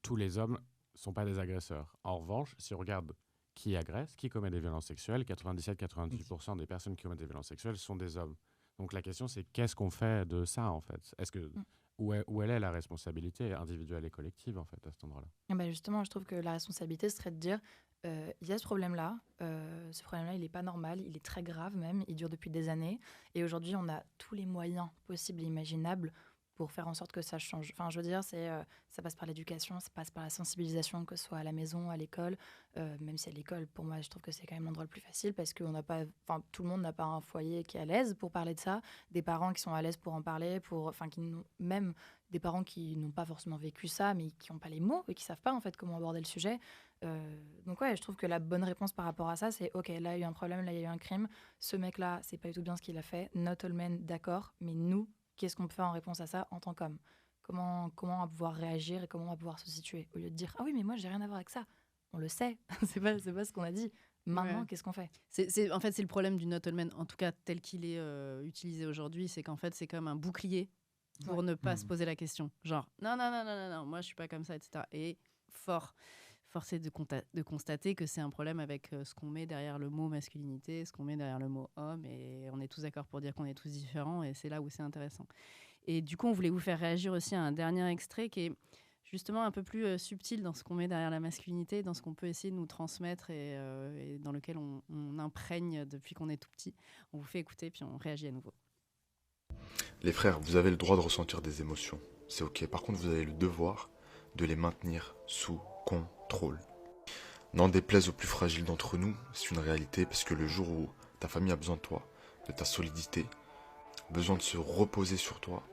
tous les hommes sont pas des agresseurs. En revanche, si on regarde qui agresse, qui commet des violences sexuelles, 97-98% des personnes qui commettent des violences sexuelles sont des hommes. Donc la question, c'est qu'est-ce qu'on fait de ça, en fait? Où elle est la responsabilité individuelle et collective, en fait, à cet endroit-là? Ben justement, je trouve que la responsabilité serait de dire, il y a ce problème-là, il n'est pas normal, il est très grave même, il dure depuis des années, et aujourd'hui, on a tous les moyens possibles et imaginables pour faire en sorte que ça change. Enfin, je veux dire, ça passe par l'éducation, ça passe par la sensibilisation, que ce soit à la maison, à l'école, même si à l'école, pour moi, je trouve que c'est quand même l'endroit le plus facile parce que tout le monde n'a pas un foyer qui est à l'aise pour parler de ça, des parents qui sont à l'aise pour en parler, même des parents qui n'ont pas forcément vécu ça, mais qui n'ont pas les mots et qui ne savent pas en fait comment aborder le sujet. Donc ouais, je trouve que la bonne réponse par rapport à ça, c'est ok, là il y a eu un problème, là il y a eu un crime, ce mec-là, c'est pas du tout bien ce qu'il a fait, not all men, d'accord, mais nous, qu'est-ce qu'on peut faire en réponse à ça en tant qu'homme? Comment on va pouvoir réagir et comment on va pouvoir se situer? Au lieu de dire, ah oui, mais moi, j'ai rien à voir avec ça. On le sait, c'est pas ce qu'on a dit. Maintenant, qu'est-ce qu'on fait? En fait, c'est le problème du not all men, en tout cas tel qu'il est utilisé aujourd'hui, c'est qu'en fait, c'est comme un bouclier pour ne pas se poser la question. Genre, non, moi, je suis pas comme ça, etc. Et force est de constater que c'est un problème avec ce qu'on met derrière le mot masculinité, ce qu'on met derrière le mot homme, et on est tous d'accord pour dire qu'on est tous différents, et c'est là où c'est intéressant. Et du coup, on voulait vous faire réagir aussi à un dernier extrait qui est justement un peu plus subtil dans ce qu'on met derrière la masculinité, dans ce qu'on peut essayer de nous transmettre et dans lequel on imprègne depuis qu'on est tout petit. On vous fait écouter, puis on réagit à nouveau. Les frères, vous avez le droit de ressentir des émotions, c'est ok. Par contre, vous avez le devoir de les maintenir sous contrôle. N'en déplaise aux plus fragiles d'entre nous, c'est une réalité, parce que le jour où ta famille a besoin de toi, de ta solidité, besoin de se reposer sur toi,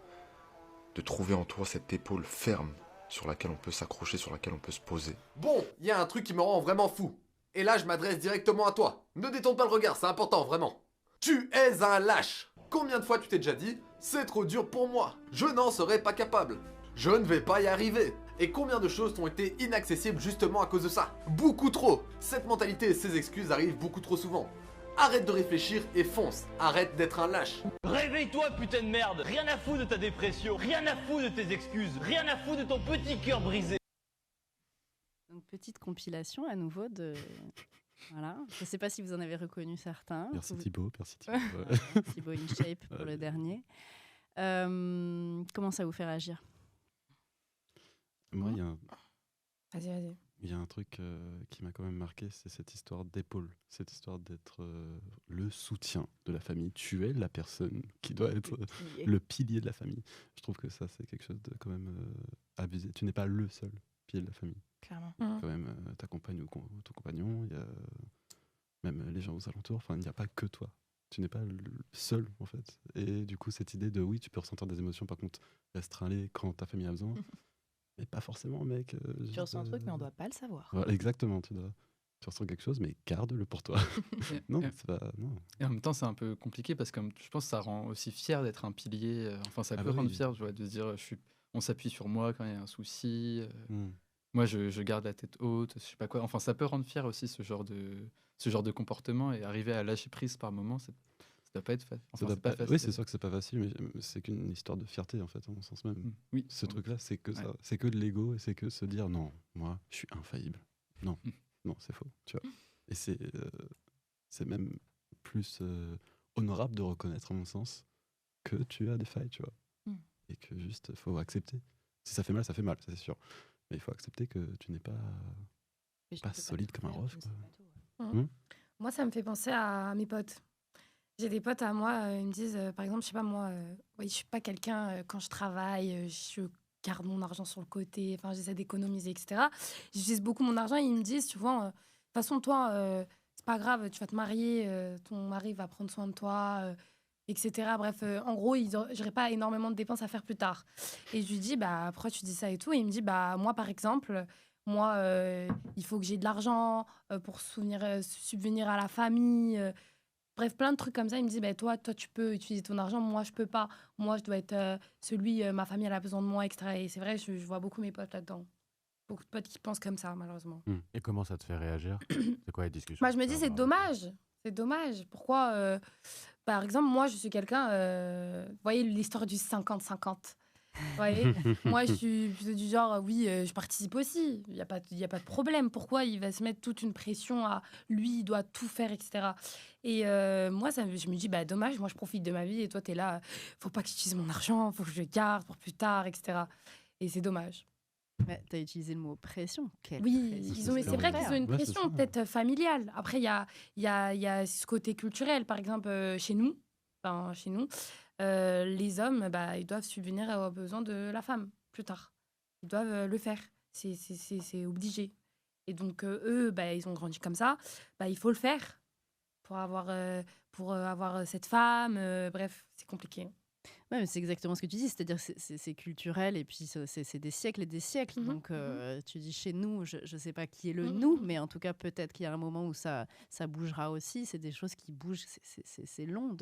de trouver en toi cette épaule ferme sur laquelle on peut s'accrocher, sur laquelle on peut se poser. Bon, il y a un truc qui me rend vraiment fou. Et là, je m'adresse directement à toi. Ne détourne pas le regard, c'est important, vraiment. Tu es un lâche. Combien de fois tu t'es déjà dit, c'est trop dur pour moi, je n'en serai pas capable, je ne vais pas y arriver. Et combien de choses t'ont été inaccessibles justement à cause de ça? Beaucoup trop. Cette mentalité et ces excuses arrivent beaucoup trop souvent. Arrête de réfléchir et fonce. Arrête d'être un lâche. Réveille-toi, putain de merde. Rien à foutre de ta dépression. Rien à foutre de tes excuses. Rien à foutre de ton petit cœur brisé. Donc, petite compilation à nouveau de... Voilà. Je ne sais pas si vous en avez reconnu certains. Merci Thibaut. Thibaut InShape pour le dernier. Comment ça vous fait réagir? Moi, il y a Vas-y. Il y a un truc qui m'a quand même marqué, c'est cette histoire d'épaule, cette histoire d'être le soutien de la famille. Tu es la personne qui doit être le pilier de la famille. Je trouve que ça, c'est quelque chose de quand même abusé. Tu n'es pas le seul pilier de la famille. Clairement. Quand même, ta compagne ou ton compagnon, il y a même les gens aux alentours. Enfin, il n'y a pas que toi. Tu n'es pas seul, en fait. Et du coup, cette idée de oui, tu peux ressentir des émotions, par contre, restreins-les quand ta famille a besoin. Mais pas forcément, mec. Tu ressens un truc, mais on doit pas le savoir. Voilà, exactement, tu ressens quelque chose, mais garde-le pour toi. Non, c'est pas. Non. Et en même temps, c'est un peu compliqué parce que je pense que ça rend aussi fier d'être un pilier. Enfin, ça Ah peut bah rendre oui. fier, tu vois, de se dire on s'appuie sur moi quand il y a un souci. Mm. Moi, je garde la tête haute, je sais pas quoi. Enfin, ça peut rendre fier aussi ce genre de comportement et arriver à lâcher prise par moment, ça doit pas être facile. Ça doit pas- Oui, c'est sûr que c'est pas facile, mais c'est qu'une histoire de fierté, en fait, en sens même. Oui. Ce truc-là, c'est que Ouais. ça. C'est que de l'ego et c'est que se dire non, moi, je suis infaillible. Non, non, c'est faux, tu vois. Et c'est même plus honorable de reconnaître, à mon sens, que tu as des failles, tu vois. Et que juste, faut accepter. Si ça fait mal, ça fait mal, ça, c'est sûr. Mais il faut accepter que tu n'es pas solide comme un roche, quoi. Moi, ça me fait penser à mes potes. J'ai des potes à moi, ils me disent, par exemple, je sais pas moi, oui, je suis pas quelqu'un, quand je travaille, je garde mon argent sur le côté, enfin, j'essaie d'économiser, etc. J'utilise beaucoup mon argent et ils me disent souvent, de toute façon, toi, c'est pas grave, tu vas te marier, ton mari va prendre soin de toi, etc. Bref, en gros, j'aurais pas énormément de dépenses à faire plus tard. Et je lui dis, bah, pourquoi tu dis ça et tout? Et il me dit, bah, moi, par exemple, moi, il faut que j'ai de l'argent pour subvenir à la famille. Bref, plein de trucs comme ça. Il me dit, bah, toi, tu peux utiliser ton argent, moi, je peux pas. Moi, je dois être ma famille, elle a besoin de moi, etc. Et c'est vrai, je vois beaucoup mes potes là-dedans. Beaucoup de potes qui pensent comme ça, malheureusement. Et comment ça te fait réagir? C'est quoi les discussions? Bah, je me dis, c'est dommage. C'est dommage. Pourquoi par exemple, moi, je suis quelqu'un... vous voyez l'histoire du 50-50. Vous voyez moi, je suis plutôt du genre, oui, je participe aussi. Il n'y a pas de problème. Pourquoi il va se mettre toute une pression à lui, il doit tout faire, etc. Et moi, je me dis, bah, dommage, moi, je profite de ma vie et toi, tu es là, faut pas que j'utilise mon argent, faut que je le garde pour plus tard, etc. Et c'est dommage. Tu as utilisé le mot pression. Oui, c'est vrai qu'ils ont une pression peut-être familiale. Après, il y a ce côté culturel. Par exemple, chez nous, les hommes, bah, ils doivent subvenir aux besoins de la femme plus tard. Ils doivent le faire. C'est obligé. Et donc, eux, bah, ils ont grandi comme ça. Bah, il faut le faire pour avoir cette femme. Bref, c'est compliqué. Ouais, mais c'est exactement ce que tu dis, c'est-à-dire que c'est culturel et puis c'est des siècles et des siècles. Donc, tu dis chez nous, je ne sais pas qui est le nous, mais en tout cas, peut-être qu'il y a un moment où ça bougera aussi. C'est des choses qui bougent, c'est long.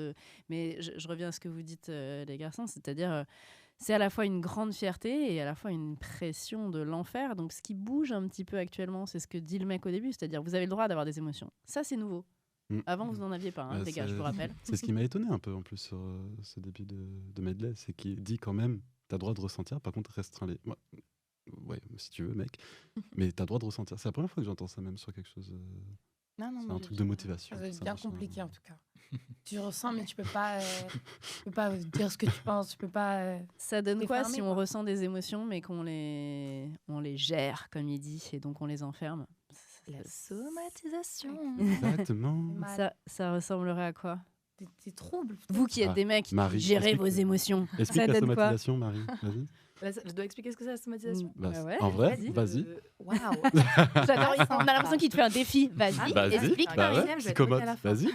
Mais je reviens à ce que vous dites, les garçons, c'est-à-dire c'est à la fois une grande fierté et à la fois une pression de l'enfer. Donc, ce qui bouge un petit peu actuellement, c'est ce que dit le mec au début, c'est-à-dire vous avez le droit d'avoir des émotions. Ça, c'est nouveau. Avant, vous n'en aviez pas, les gars, je vous rappelle. C'est ce qui m'a étonné un peu en plus sur ce début de medley, c'est qu'il dit quand même, t'as le droit de ressentir, par contre restreins-les. Ouais, si tu veux, mec, mais t'as le droit de ressentir. C'est la première fois que j'entends ça même sur quelque chose. C'est un truc de motivation. C'est bien compliqué en tout cas. Tu ressens, mais tu peux pas dire ce que tu penses. Tu peux pas. Ça donne quoi si on ressent des émotions, mais qu'on les gère, comme il dit, et donc on les enferme? La somatisation. Exactement. Ça ressemblerait à quoi? Des troubles. Vous qui êtes des mecs, Marie, gérez vos émotions. Explique ça la donne somatisation, Marie. Vas-y. Je dois expliquer ce que c'est la somatisation. Ouais, en vrai, vas-y. Waouh. J'adore. On a l'impression qu'il te fait un défi. Vas-y, explique. Vas-y.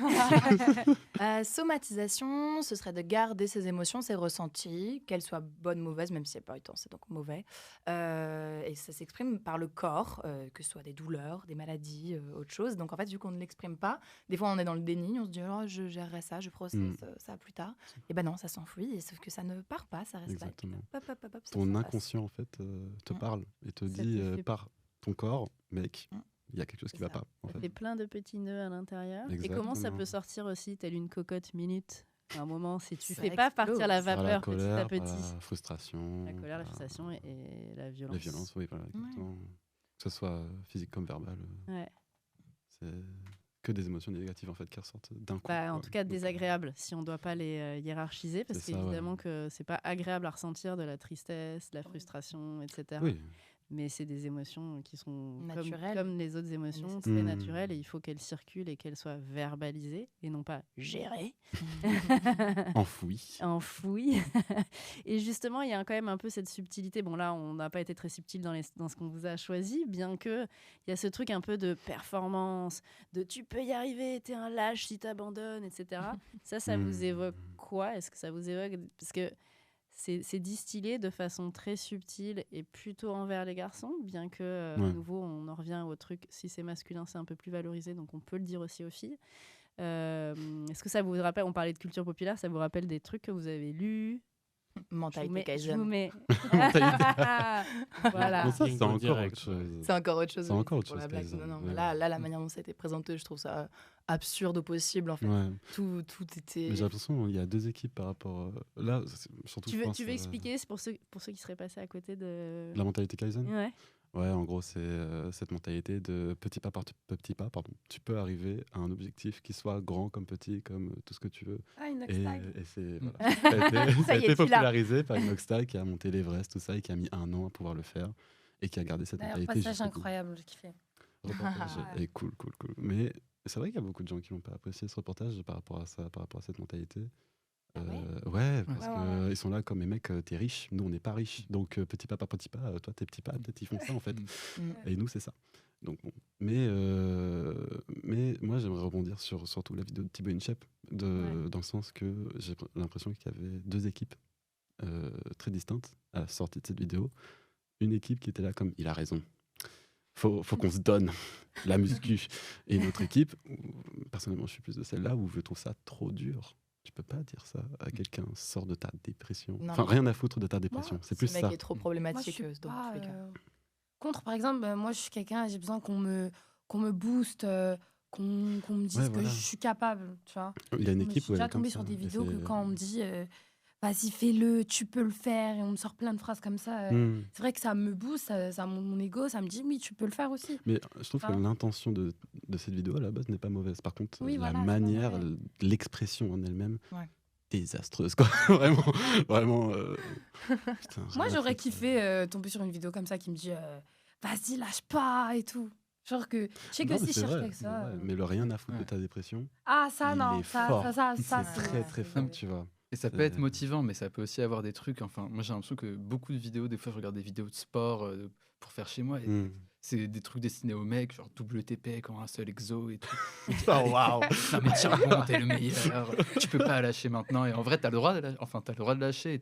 Somatisation, ce serait de garder ses émotions, ses ressentis, qu'elles soient bonnes, mauvaises, même si c'est pas autant, c'est donc mauvais. Et ça s'exprime par le corps, que ce soit des douleurs, des maladies, autre chose. Donc en fait, vu qu'on ne l'exprime pas, des fois on est dans le déni, on se dit oh, je gérerai ça, je processe ça plus tard. Et ben non, ça s'enfuit, sauf que ça ne part pas, ça reste exactement. Là. Ton inconscient en fait te parle et te dit par ton corps, mec, il y a quelque chose qui va pas. En fait. Et plein de petits nœuds à l'intérieur. Exactement. Et comment ça peut sortir aussi, telle une cocotte minute? À un moment, si tu fais pas partir la vapeur la colère, petit à petit. La frustration. La colère, la frustration et la violence. La violence, oui, voilà, exactement. Que ce soit physique comme verbal. C'est que des émotions négatives en fait qui ressortent d'un coup. En tout cas, désagréables si on ne doit pas les hiérarchiser, parce qu'évidemment que c'est pas agréable à ressentir de la tristesse, de la frustration, etc. Oui. mais c'est des émotions qui sont Naturelles. comme les autres émotions, très naturelles, et il faut qu'elles circulent et qu'elles soient verbalisées et non pas gérées. Enfouies. Et justement, il y a quand même un peu cette subtilité. Bon, là, on n'a pas été très subtil dans ce qu'on vous a choisi, bien que il y a ce truc un peu de performance, de tu peux y arriver, t'es un lâche si t'abandonnes, etc. Ça vous évoque quoi? Est-ce que ça vous évoque... Parce que c'est distillé de façon très subtile et plutôt envers les garçons, bien que, à nouveau, on en revient au truc, si c'est masculin, c'est un peu plus valorisé, donc on peut le dire aussi aux filles. Est-ce que ça vous rappelle, on parlait de culture populaire, ça vous rappelle des trucs que vous avez lus? Mentalité Kaizen. Je vous mets. Voilà. Mais ça, c'est encore autre chose. C'est encore autre chose. C'est encore autre pour la chose. blague. Kaizen. Non, là, la manière dont ça a été présenté, je trouve ça absurde au possible. En fait, tout était. Mais j'ai l'impression qu'il y a deux équipes par rapport. Là, surtout. Tu veux expliquer, c'est pour ceux qui seraient passés à côté de. La mentalité Kaizen. Ouais, en gros, c'est cette mentalité de petit pas par petit pas. Tu peux arriver à un objectif qui soit grand comme petit, comme tout ce que tu veux. Ah, Inoxtag. Et c'est ça a été popularisé par Inoxtag qui a monté l'Everest, tout ça, et qui a mis 1 an à pouvoir le faire et qui a gardé cette D'ailleurs, mentalité. passage incroyable, j'ai kiffé. Reportage est cool. Mais c'est vrai qu'il y a beaucoup de gens qui n'ont pas apprécié ce reportage par rapport à ça, par rapport à cette mentalité. Parce qu'ils sont là comme les mecs, t'es riche, nous on n'est pas riches, donc petit pas par petit pas, toi tes petits pas, peut-être ils font ça en fait, et nous c'est ça. Donc bon. Mais moi j'aimerais rebondir sur surtout la vidéo de Thibaut Inchep, dans le sens que j'ai l'impression qu'il y avait deux équipes très distinctes à la sortie de cette vidéo. Une équipe qui était là comme il a raison, faut qu'on se donne la muscu, et une autre équipe, personnellement je suis plus de celle-là où je trouve ça trop dur. Tu peux pas dire ça à quelqu'un, sors de ta dépression. Enfin, rien à foutre de ta dépression. C'est plus ça. Ce mec est trop problématique. Contre, par exemple, moi, je suis quelqu'un, j'ai besoin qu'on me booste, qu'on me dise que je suis capable, tu vois. Il y a une équipe où je suis déjà tombée sur des vidéos que quand on me dit vas-y, fais-le, tu peux le faire, et on me sort plein de phrases comme ça. C'est vrai que ça me booste, ça mon ego, ça me dit oui, tu peux le faire aussi. Mais je trouve que l'intention de cette vidéo à la base n'est pas mauvaise. Par contre, la voilà, manière, l'expression en elle-même, désastreuse, quoi. Vraiment. Putain, moi, j'aurais kiffé tomber sur une vidéo comme ça qui me dit vas-y, lâche pas et tout. Genre que je sais que si je cherche avec ça. Mais le rien à foutre de ta dépression. Ah, ça, non. Ça, c'est très, très fort, tu vois. Et ça peut être motivant, mais ça peut aussi avoir des trucs. Enfin, moi, j'ai l'impression que beaucoup de vidéos, des fois, je regarde des vidéos de sport pour faire chez moi. Et c'est des trucs destinés aux mecs, genre WTP, quand un seul exo et tout. Waouh! Non, mais tiens bon, t'es le meilleur. Tu peux pas lâcher maintenant. Et en vrai, t'as le droit de lâcher.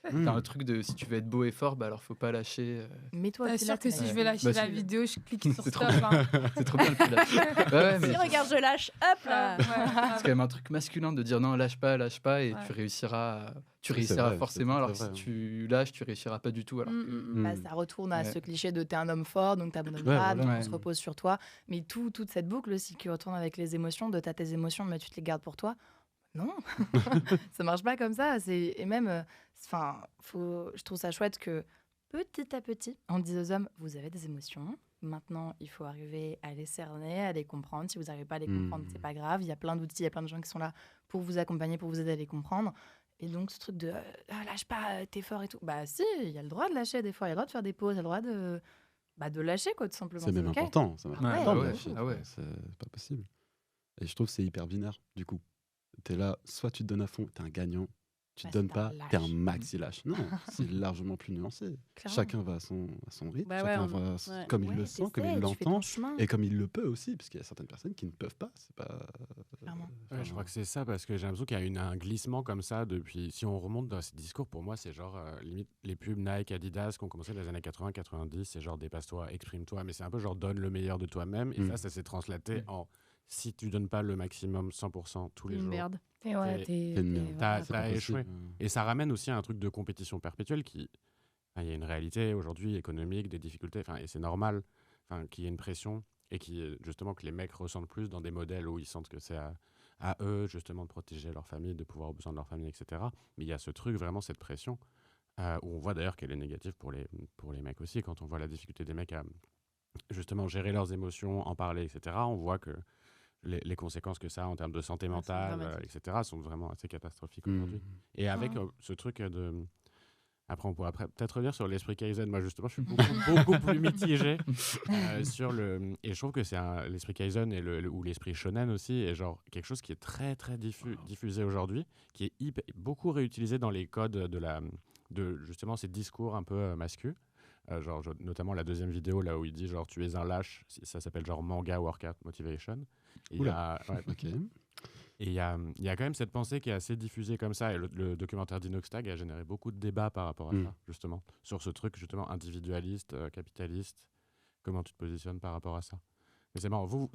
T'as un truc de si tu veux être beau et fort, bah alors faut pas lâcher. Mais toi, c'est sûr que si je vais lâcher la vidéo, je clique sur stop. C'est trop bien le pilote. Si regarde, je lâche, hop là. C'est quand même un truc masculin de dire non, lâche pas, et tu réussiras forcément. Alors si tu lâches, tu réussiras pas du tout. Alors ça retourne à ce cliché de t'es un homme fort, donc t'abandonnes pas, donc on se repose sur toi. Mais toute cette boucle aussi qui retourne avec les émotions, de t'as tes émotions, mais tu te les gardes pour toi. Non, ça marche pas comme ça. Et même, je trouve ça chouette que petit à petit, on dise aux hommes, vous avez des émotions. Maintenant, il faut arriver à les cerner, à les comprendre. Si vous n'arrivez pas à les comprendre, c'est pas grave. Il y a plein d'outils, il y a plein de gens qui sont là pour vous accompagner, pour vous aider à les comprendre. Et donc, ce truc de lâche pas, t'es fort et tout. Bah si, il y a le droit de lâcher des fois, il y a le droit de faire des pauses, il y a le droit de lâcher, quoi, tout simplement. C'est même important. C'est pas possible. Et je trouve que c'est hyper binaire, du coup. T'es là, soit tu te donnes à fond, t'es un gagnant, tu te donnes pas, t'es un maxi lâche. Non, c'est largement plus nuancé. Chacun va à son rythme, chacun va comme il le sent, comme il l'entend, et comme il le peut aussi, parce qu'il y a certaines personnes qui ne peuvent pas. C'est pas. Je crois que c'est ça, parce que j'ai l'impression qu'il y a un glissement comme ça depuis. Si on remonte dans ces discours, pour moi, c'est genre limite les pubs Nike, Adidas qui ont commencé dans les années 80-90, c'est genre dépasse-toi, exprime-toi, mais c'est un peu genre donne le meilleur de toi-même, et ça s'est translaté en. Si tu donnes pas le maximum 100% tous les jours, merde. T'as échoué. Et ça ramène aussi à un truc de compétition perpétuelle qui, il y a une réalité aujourd'hui économique, des difficultés, et c'est normal, qu'il y ait une pression et justement que les mecs ressentent plus dans des modèles où ils sentent que c'est à eux justement de protéger leur famille, de pouvoir aux besoins de leur famille, etc. Mais il y a ce truc vraiment, cette pression où on voit d'ailleurs qu'elle est négative pour les mecs aussi. Quand on voit la difficulté des mecs à justement gérer leurs émotions, en parler, etc. On voit que les conséquences que ça a en termes de santé mentale, etc., sont vraiment assez catastrophiques aujourd'hui. Et avec ce truc Après, on pourrait peut-être revenir sur l'esprit Kaizen. Moi, justement, je suis beaucoup plus mitigé sur le... Et je trouve que c'est l'esprit Kaizen ou l'esprit shonen aussi est genre quelque chose qui est très, très diffusé aujourd'hui, qui est beaucoup réutilisé dans les codes de justement ces discours un peu masculins. Notamment la deuxième vidéo là où il dit genre tu es un lâche, ça s'appelle genre manga workout motivation. Et il y a quand même cette pensée qui est assez diffusée comme ça, et le documentaire d'Inoxtag a généré beaucoup de débats par rapport à ça, justement, sur ce truc justement individualiste, capitaliste. Comment tu te positionnes par rapport à ça? Mais c'est marrant, vous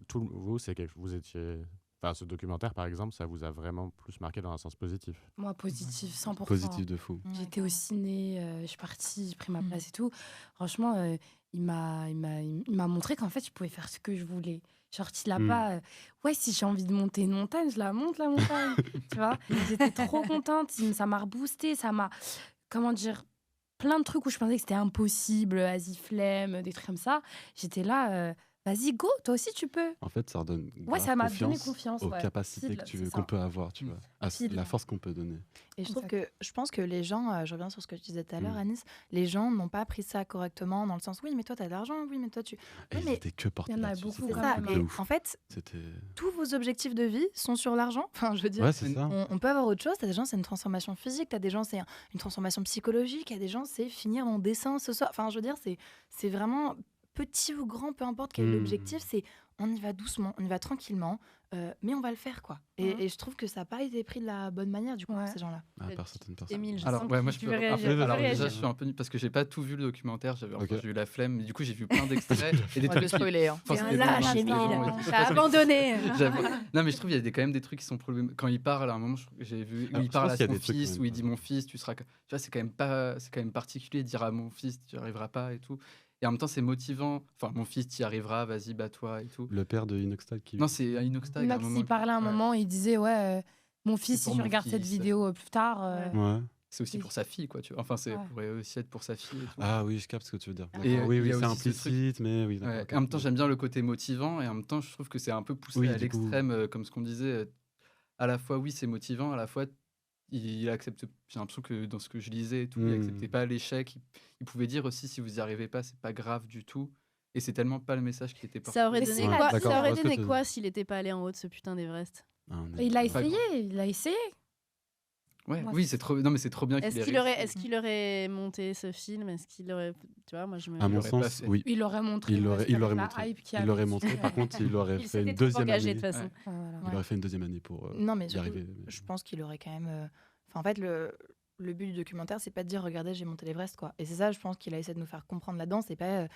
c'est que vous étiez... Enfin, ce documentaire, par exemple, ça vous a vraiment plus marqué dans un sens positif? Moi, positif, 100%. Positif de fou. J'étais au ciné, je suis partie, j'ai pris ma place et tout. Franchement, il m'a montré qu'en fait, je pouvais faire ce que je voulais. Genre, il n'a pas... ouais, si j'ai envie de monter une montagne, je la monte, la montagne. Tu vois? J'étais trop contente. Ça m'a reboosté, ça m'a... Comment dire? Plein de trucs où je pensais que c'était impossible, vas-y, flemme, des trucs comme ça. J'étais là... vas-y, go, toi aussi tu peux. En fait, ça redonne ça m'a donné confiance aux capacités qu'on peut avoir, tu vois, la force qu'on peut donner. Et je pense que les gens, je reviens sur ce que je disais tout à l'heure, Anis, les gens n'ont pas pris ça correctement dans le sens, oui, mais toi, tu as de l'argent, oui, mais toi, tu... Oui, mais c'était que porté là-dessus. C'est ça, mais en fait, tous vos objectifs de vie sont sur l'argent. Enfin, je veux dire, on peut avoir autre chose. Tu as des gens, c'est une transformation physique, tu as des gens, c'est une transformation psychologique, il y a des gens, c'est finir en dessin ce soir. Enfin, je veux dire, c'est vraiment... petit ou grand, peu importe quel est l'objectif, c'est on y va doucement, on y va tranquillement, mais on va le faire, quoi. Et je trouve que ça n'a pas été pris de la bonne manière, du coup, pour ces gens-là. Par certaines personnes. Émile, alors, moi, je peux réagir. Alors, déjà, je suis un peu parce que j'ai pas tout vu le documentaire, j'ai eu la flemme, mais du coup, j'ai vu plein d'extraits. Et des trucs spoiler. T'es un lâche, Émile. T'as abandonné. Non, mais je trouve qu'il y a quand même des trucs qui sont problématiques. Quand il parle, à un moment, j'ai vu où il parle à son fils, où il dit mon fils, tu seras. Tu vois, c'est quand même particulier de dire à mon fils, tu n'y arriveras pas et tout. Et en même temps, c'est motivant. Enfin, mon fils, tu y arriveras, vas-y, bats-toi et tout. Le père de Inoxtag qui... Non, c'est Inoxtag. Max, il parlait à un moment, il disait, mon fils, si tu regardes cette vidéo plus tard... C'est aussi pour sa fille, quoi. Tu vois. Enfin, ça pourrait aussi être pour sa fille. Et tout. Ah oui, je capte ce que tu veux dire. Oui, c'est implicite, mais oui. Et en même temps, j'aime bien le côté motivant, et en même temps, je trouve que c'est un peu poussé à l'extrême, comme ce qu'on disait. À la fois, oui, c'est motivant, à la fois... Il accepte, j'ai l'impression que dans ce que je lisais et tout, il acceptait pas l'échec. Il pouvait dire aussi si vous y arrivez pas, c'est pas grave du tout. Et c'est tellement pas le message qui était porté. Ça aurait donné quoi, ça aurait donné quoi s'il était pas allé en haut de ce putain d'Everest? Il a essayé. Ouais, oui, c'est trop. Non, mais c'est trop bien qu'il ait. Est-ce qu'il aurait monté ce film? Est-ce qu'il aurait, tu vois, moi je me. À mon sens, oui. Il l'aurait montré. Il l'aurait montré. Par contre, il aurait fait une deuxième année. Il aurait fait une deuxième année pour y arriver. Je pense qu'il aurait quand même. En fait, le but du documentaire, c'est pas de dire regardez, j'ai monté l'Everest, quoi. Et c'est ça, je pense qu'il a essayé de nous faire comprendre là-dedans. C'est pas.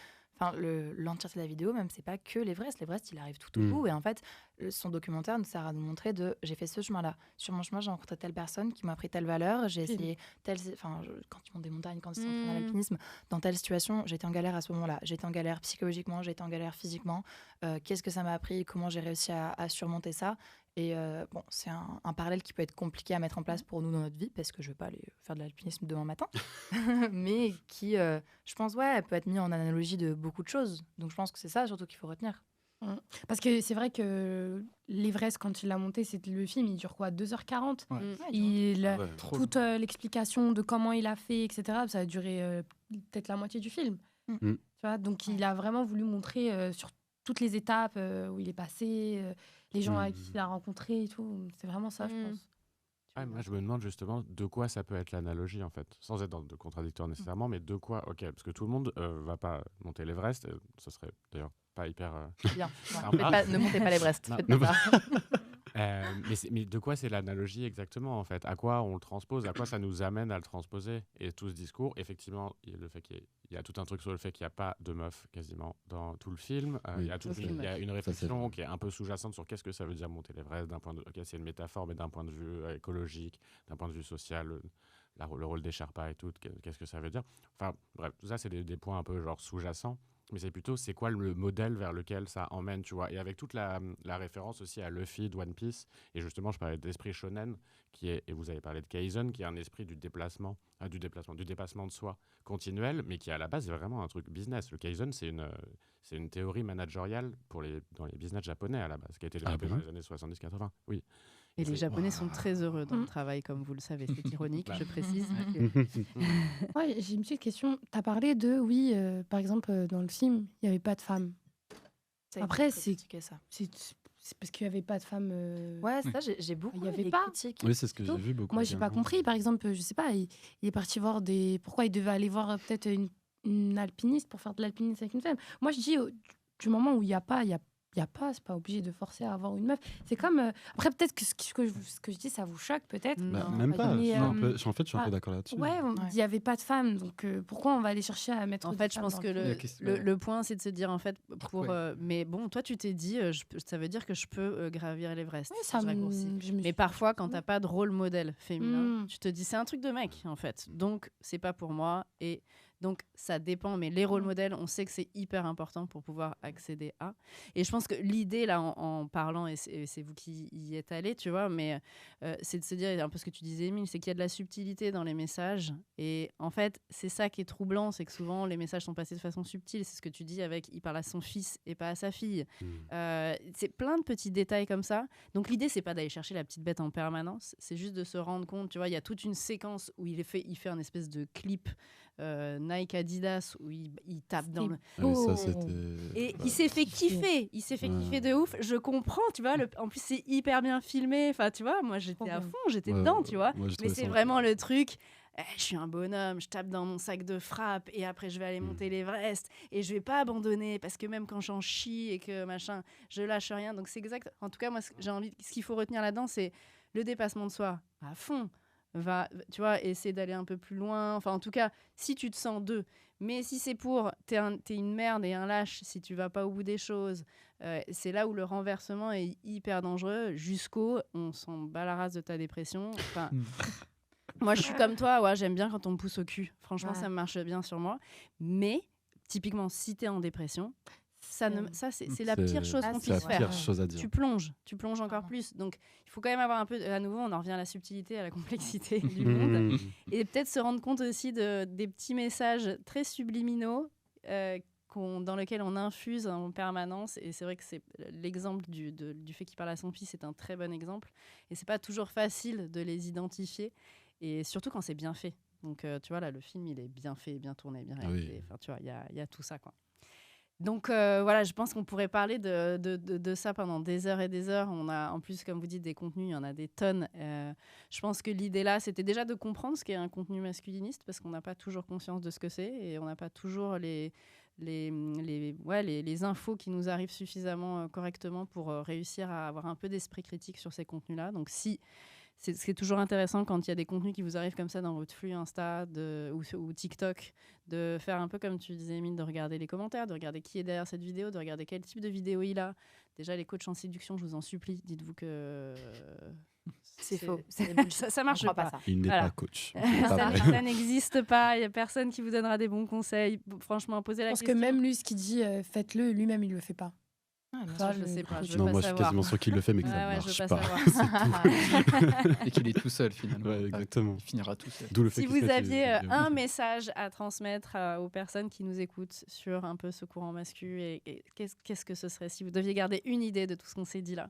L'entièreté de la vidéo, même, c'est pas que l'Everest. L'Everest, il arrive tout au bout. Et en fait, son documentaire nous sert à nous montrer j'ai fait ce chemin-là. Sur mon chemin, j'ai rencontré telle personne qui m'a appris telle valeur. J'ai essayé quand ils montent des montagnes, quand ils s'entraînent à l'alpinisme, dans telle situation, j'étais en galère à ce moment-là. J'étais en galère psychologiquement, j'étais en galère physiquement. Qu'est-ce que ça m'a appris? Comment j'ai réussi à surmonter ça? Et c'est un parallèle qui peut être compliqué à mettre en place pour nous dans notre vie, parce que je ne vais pas aller faire de l'alpinisme demain matin, mais qui, je pense, peut être mis en analogie de beaucoup de choses. Donc je pense que c'est ça surtout qu'il faut retenir. Parce que c'est vrai que l'Everest, quand il l'a monté, le film, il dure quoi, 2h40 toute l'explication de comment il a fait, etc., ça a duré peut-être la moitié du film. Tu vois, donc il a vraiment voulu montrer sur toutes les étapes où il est passé, les gens avec qui il a rencontré et tout. C'est vraiment ça, je pense. Moi, je me demande justement de quoi ça peut être l'analogie, en fait, sans être de contradictoire nécessairement, mais de quoi, parce que tout le monde va pas monter l'Everest, ce serait d'ailleurs pas hyper... Bien, ne montez pas l'Everest, faites pas ça. Mais de quoi c'est l'analogie exactement, en fait? À quoi on le transpose? À quoi ça nous amène à le transposer? Et tout ce discours, effectivement, le fait qu'il y a tout un truc sur le fait qu'il n'y a pas de meuf quasiment dans tout le film. Il y a une réflexion qui est un peu sous-jacente sur qu'est-ce que ça veut dire monter l'Everest, d'un point de c'est une métaphore, mais d'un point de vue écologique, d'un point de vue social, le rôle des Sherpas et tout, qu'est-ce que ça veut dire? Enfin, bref, tout ça, c'est des points un peu genre sous-jacents. Mais c'est plutôt, c'est quoi le modèle vers lequel ça emmène, tu vois. Et avec toute la référence aussi à Luffy de One Piece, et justement, je parlais d'esprit shonen, et vous avez parlé de Kaizen, qui est un esprit du dépassement de soi continuel, mais qui à la base est vraiment un truc business. Le Kaizen, c'est une théorie managériale dans les business japonais à la base, qui a été développée dans les années 70-80. Oui. Et les Japonais sont très heureux dans le travail, comme vous le savez. C'est ironique, je précise. Ouais, j'ai une petite question. Tu as parlé de, oui, par exemple, dans le film, il n'y avait pas de femmes. Après, c'est parce qu'il n'y avait pas de femmes. Ouais, ça, j'ai beaucoup. Il n'y avait les pas. critiques. Oui, c'est ce que j'ai vu beaucoup. Moi, j'ai pas compris. Par exemple, je sais pas, il est parti voir des. Pourquoi il devait aller voir peut-être une alpiniste pour faire de l'alpinisme avec une femme. Moi, je dis, du moment où il n'y a pas, c'est pas obligé de forcer à avoir une meuf. C'est comme. Après, peut-être que ce que je dis, ça vous choque, peut-être. Même pas. Mais, En fait, je suis un peu d'accord là-dessus. Ouais, il n'y avait pas de femmes, donc pourquoi on va aller chercher à mettre. En fait, je pense que le point, c'est de se dire, en fait, mais bon, toi, tu t'es dit, ça veut dire que je peux gravir l'Everest. Oui, ça mais parfois, quand tu n'as pas de rôle modèle féminin, tu te dis, c'est un truc de mec, en fait. Donc, c'est pas pour moi. Et donc, ça dépend. Mais les rôles modèles, on sait que c'est hyper important pour pouvoir accéder à. Et je pense que l'idée, là, en parlant, et c'est vous qui y êtes allés, tu vois, mais c'est de se dire, un peu ce que tu disais, Émile, c'est qu'il y a de la subtilité dans les messages. Et en fait, c'est ça qui est troublant, c'est que souvent, les messages sont passés de façon subtile. C'est ce que tu dis avec, il parle à son fils et pas à sa fille. C'est plein de petits détails comme ça. Donc, l'idée, c'est pas d'aller chercher la petite bête en permanence. C'est juste de se rendre compte, tu vois, il y a toute une séquence où il fait un espèce de clip Nike Adidas où il tape dans le... Et il s'est fait kiffer. Il s'est fait kiffer de ouf. Je comprends, tu vois. En plus, c'est hyper bien filmé. Enfin, tu vois, moi, j'étais à fond, j'étais dedans, tu vois. Mais c'est vraiment le truc... je suis un bonhomme, je tape dans mon sac de frappe et après je vais aller monter l'Everest et je vais pas abandonner parce que même quand j'en chie et que machin, je lâche rien. Donc c'est exact. En tout cas, moi, ce qu'il faut retenir là-dedans, c'est le dépassement de soi à fond. Tu vois, essayer d'aller un peu plus loin. Enfin, en tout cas, si tu te sens deux. Mais si c'est pour t'es une merde et un lâche, si tu vas pas au bout des choses, c'est là où le renversement est hyper dangereux. Jusqu'au on s'en bat la race de ta dépression. Enfin. Moi, je suis comme toi, ouais, j'aime bien quand on me pousse au cul. Franchement, ça me marche bien sur moi. Mais, typiquement, si t'es en dépression, c'est la pire chose qu'on puisse faire. Pire chose à dire. Tu plonges encore plus. Donc, il faut quand même avoir un peu, à nouveau, on en revient à la subtilité, à la complexité du monde. Et peut-être se rendre compte aussi des petits messages très subliminaux dans lesquels on infuse en permanence. Et c'est vrai que c'est l'exemple du fait qu'il parle à son fils, c'est un très bon exemple. Et c'est pas toujours facile de les identifier. Et surtout quand c'est bien fait. Donc, tu vois, là, le film, il est bien fait, bien tourné, bien réalisé. Enfin, tu vois, il y a tout ça, quoi. Donc, voilà, je pense qu'on pourrait parler de ça pendant des heures et des heures. On a, en plus, comme vous dites, des contenus, il y en a des tonnes. Je pense que l'idée, là, c'était déjà de comprendre ce qu'est un contenu masculiniste, parce qu'on n'a pas toujours conscience de ce que c'est, et on n'a pas toujours les infos qui nous arrivent suffisamment correctement pour réussir à avoir un peu d'esprit critique sur ces contenus-là. Donc, c'est toujours intéressant quand il y a des contenus qui vous arrivent comme ça dans votre flux Insta ou TikTok, de faire un peu comme tu disais, Émile, de regarder les commentaires, de regarder qui est derrière cette vidéo, de regarder quel type de vidéo il a. Déjà, les coachs en séduction, je vous en supplie, dites-vous que... C'est faux. Ça marche pas. Ça. Il n'est pas coach. Ça n'existe pas. Il n'y a personne qui vous donnera des bons conseils. Franchement, posez la question. Je pense que même lui, ce qu'il dit, faites-le, lui-même, il le fait pas. Je sais pas. Non, moi, je suis quasiment sûr qu'il le fait, mais que ça ne marche pas. Et qu'il est tout seul, finalement. Ouais, exactement. Il finira tout seul. D'où le fait si vous aviez un message à transmettre aux personnes qui nous écoutent sur un peu ce courant masculin, et qu'est-ce que ce serait si vous deviez garder une idée de tout ce qu'on s'est dit là?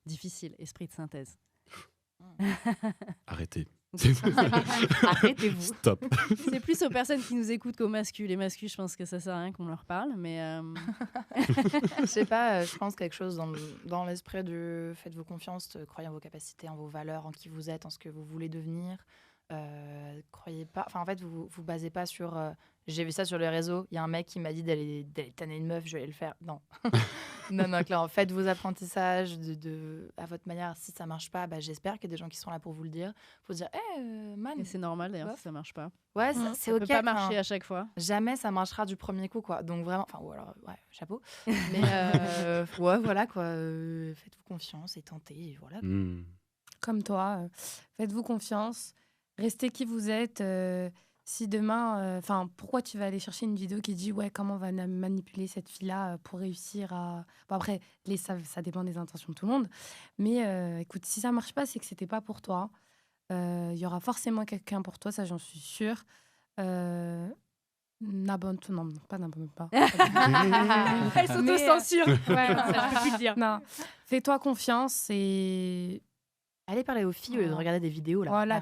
Difficile, esprit de synthèse. Arrêtez. Arrêtez-vous. Stop. C'est plus aux personnes qui nous écoutent qu'aux masculins. Les masculins, je pense que ça sert à rien qu'on leur parle, mais je sais pas, je pense quelque chose dans l'esprit de faites-vous confiance, croyez en vos capacités, en vos valeurs, en qui vous êtes, en ce que vous voulez devenir. Croyez pas, enfin en fait vous basez pas sur j'ai vu ça sur les réseaux, il y a un mec qui m'a dit d'aller tanner une meuf, je vais le faire. Non. non, clairement, faites vos apprentissages à votre manière. Si ça marche pas, j'espère qu'il y a des gens qui sont là pour vous le dire. Faut dire man. Et c'est normal d'ailleurs si ça marche pas. Ouais, c'est ok. Ça peut pas marcher à chaque fois. Jamais ça marchera du premier coup, quoi. Donc vraiment, ou alors ouais, chapeau. Mais ouais, voilà quoi. Faites-vous confiance et tentez, et voilà. Comme toi, faites-vous confiance. Restez qui vous êtes. Si demain, pourquoi tu vas aller chercher une vidéo qui dit comment on va manipuler cette fille-là pour réussir à. Bon, après, ça dépend des intentions de tout le monde. Mais écoute, si ça marche pas, c'est que c'était pas pour toi. Il y aura forcément quelqu'un pour toi, ça j'en suis sûre. N'abonne-toi, non, pas n'abonne pas. Elle s'auto-censure. Ouais, ça je peux plus le dire. Non, fais-toi confiance et Allez parler aux filles au lieu de regarder des vidéos là. Voilà,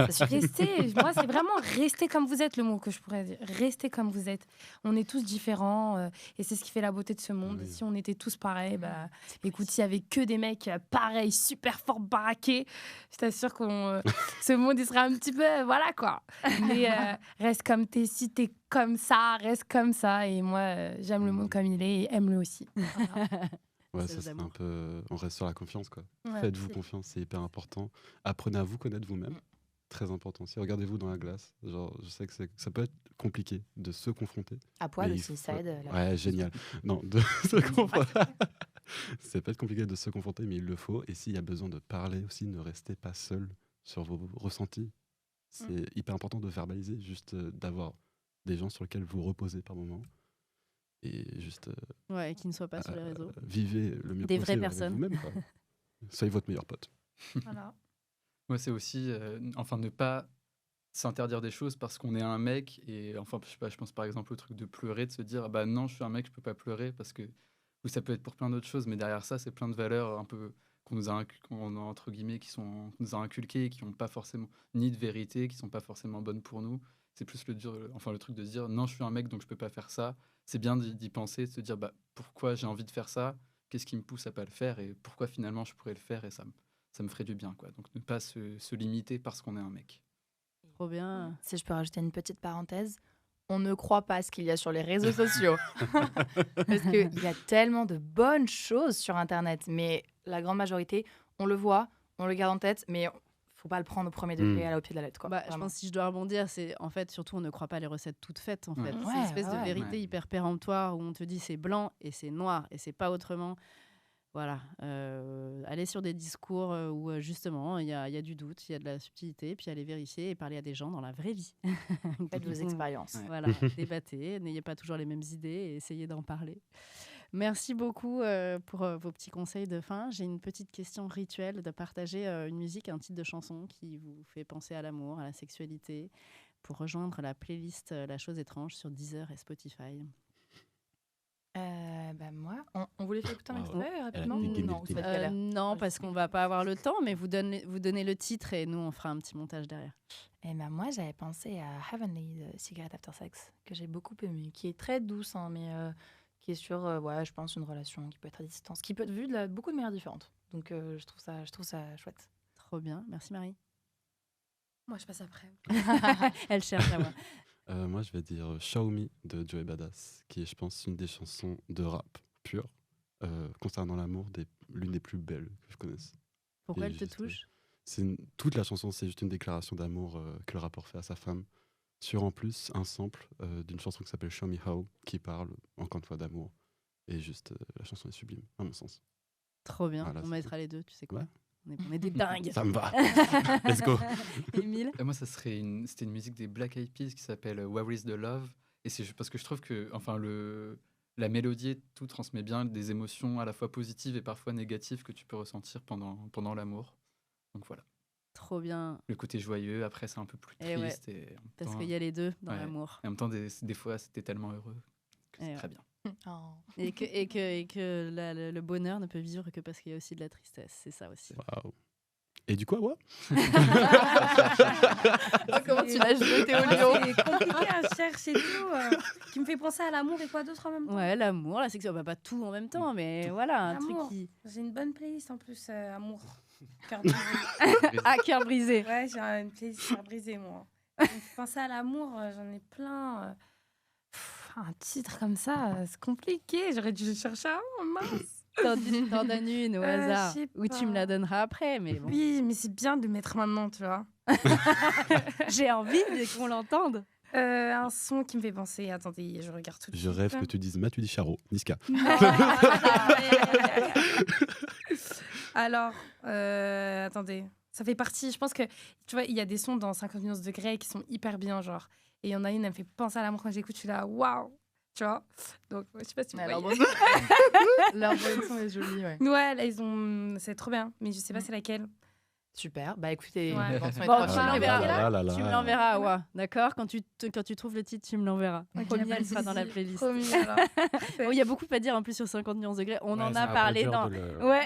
restez. Moi, c'est vraiment rester comme vous êtes le mot que je pourrais dire. Restez comme vous êtes. On est tous différents et c'est ce qui fait la beauté de ce monde. Et si on était tous pareils, écoute, s'il y avait que des mecs pareils, super fort baraqués, je t'assure que ce monde il serait un petit peu voilà quoi. Mais reste comme t'es, si t'es comme ça, reste comme ça. Et moi, j'aime le monde comme il est et aime-le aussi. Voilà. Ouais, ça c'est un peu. On reste sur la confiance, quoi. Ouais, Faites-vous confiance, c'est hyper important. Apprenez à vous connaître vous-même. Très important aussi. Regardez-vous dans la glace. Genre, je sais que ça peut être compliqué de se confronter. À poil mais aussi, ça aide. Ouais, génial. Non, de se confronter. Ça peut être compliqué de se confronter, mais il le faut. Et s'il y a besoin de parler aussi, ne restez pas seul sur vos ressentis. C'est hyper important de verbaliser, juste d'avoir des gens sur lesquels vous reposez par moment. Et juste. Ouais, qui ne soient pas sur les réseaux. Vivez le mieux des possible vraies personnes. avec vous-même, quoi. Soyez votre meilleur pote. Voilà. Moi, c'est aussi, ne pas s'interdire des choses parce qu'on est un mec. Et enfin, je sais pas, je pense par exemple au truc de pleurer, de se dire, bah non, je suis un mec, je peux pas pleurer parce que. Ou ça peut être pour plein d'autres choses, mais derrière ça, c'est plein de valeurs un peu qu'on nous a, entre guillemets, qu'on nous a inculquées et qui n'ont pas forcément ni de vérité, qui sont pas forcément bonnes pour nous. C'est plus le truc de se dire, non, je suis un mec, donc je peux pas faire ça. C'est bien d'y penser, de se dire pourquoi j'ai envie de faire ça, qu'est-ce qui me pousse à pas le faire et pourquoi finalement je pourrais le faire et ça me ferait du bien, quoi. Donc ne pas se limiter parce qu'on est un mec. Trop bien. Si je peux rajouter une petite parenthèse, on ne croit pas ce qu'il y a sur les réseaux sociaux. Parce qu'il y a tellement de bonnes choses sur Internet, mais la grande majorité, on le voit, on le garde en tête, mais faut pas le prendre au premier degré, aller au pied de la lettre, quoi. Je pense que si je dois rebondir, c'est en fait surtout on ne croit pas les recettes toutes faites. En fait, Ouais. c'est une espèce Ouais, de vérité hyper péremptoire où on te dit c'est blanc et c'est noir et c'est pas autrement. Voilà, aller sur des discours où justement il y a du doute, il y a de la subtilité, puis aller vérifier et parler à des gens dans la vraie vie. Faites vos expériences. Voilà, débattez, n'ayez pas toujours les mêmes idées et essayez d'en parler. Merci beaucoup pour vos petits conseils de fin. J'ai une petite question rituelle de partager une musique, un titre de chanson qui vous fait penser à l'amour, à la sexualité, pour rejoindre la playlist La Chose Étrange sur Deezer et Spotify. Moi, on voulait faire écouter un extrait rapidement Non, parce qu'on va pas avoir le temps, mais vous donnez le titre et nous on fera un petit montage derrière. Moi, j'avais pensé à Heavenly de Cigarette After Sex, que j'ai beaucoup aimé, qui est très douce, mais qui est sur, je pense, une relation qui peut être à distance, qui peut être vue de beaucoup de manières différentes. Donc, je trouve ça chouette. Trop bien, merci Marie. Moi, je passe après. Elle cherche à moi. Moi, je vais dire Show Me de Joey Badass, qui est, je pense, une des chansons de rap pure concernant l'amour, l'une des plus belles que je connaisse. Pourquoi elle te touche ? Toute la chanson, c'est juste une déclaration d'amour que le rappeur fait à sa femme, sur en plus un sample d'une chanson qui s'appelle Show Me How, qui parle encore une fois d'amour. Et juste, la chanson est sublime, à mon sens. Trop bien, voilà, on mettra les deux, tu sais quoi. Ouais. On est des dingues. Ça me va. Let's go. Émile ? Moi, c'était une musique des Black Eyed Peas qui s'appelle Where is the Love. Et c'est parce que je trouve que la mélodie et tout transmet bien des émotions à la fois positives et parfois négatives que tu peux ressentir pendant l'amour. Donc voilà. Trop bien. Le côté joyeux, après c'est un peu plus triste. Et parce qu'il y a les deux dans l'amour. Et en même temps, des fois, c'était tellement heureux que c'est très bien. Oh. Et que le bonheur ne peut vivre que parce qu'il y a aussi de la tristesse, c'est ça aussi. Waouh. Et du coup, ouais. Comment tu l'as jeté au lion? C'est compliqué à chercher tout. Qui me fait penser à l'amour et quoi d'autre en même temps? Ouais, l'amour, la sexualité, pas tout en même temps, mais voilà, un truc qui... J'ai une bonne playlist en plus, amour. Cœur brisé. Cœur brisé. Ouais, j'ai une playlist cœur brisé, moi. Penser à l'amour, j'en ai plein. Un titre comme ça, c'est compliqué. J'aurais dû chercher un mince. T'en donnes une au hasard. Ou tu me la donneras après. Mais bon. Oui, mais c'est bien de mettre maintenant, tu vois. J'ai envie qu'on l'entende. Un son qui me fait penser. Attendez, je regarde tout de suite. Je rêve que tu dises Mathieu Charo, Niska. Alors, attendez. Ça fait partie. Je pense que, tu vois, il y a des sons dans 50 nuances de Grey qui sont hyper bien, genre. Et il y en a une, elle me fait penser à l'amour quand j'écoute, je suis là, waouh, tu vois. Donc, je sais pas si vous voyez. Leur son est jolie, ouais. Ouais, là, c'est trop bien, mais je sais pas c'est laquelle. Super. Bah écoutez, Ouais. mention Bon, étroite. tu m'enverras. là, Tu me l'enverras, Awa. D'accord, quand tu trouves le titre, tu me l'enverras. Ok, Promis, pas elle de sera dans la souci. playlist. Promis, alors. Bon, il y a beaucoup à dire en plus sur 50 nuances degrés. On Ouais, en c'est a un peu parlé dur dans. de le- Ouais.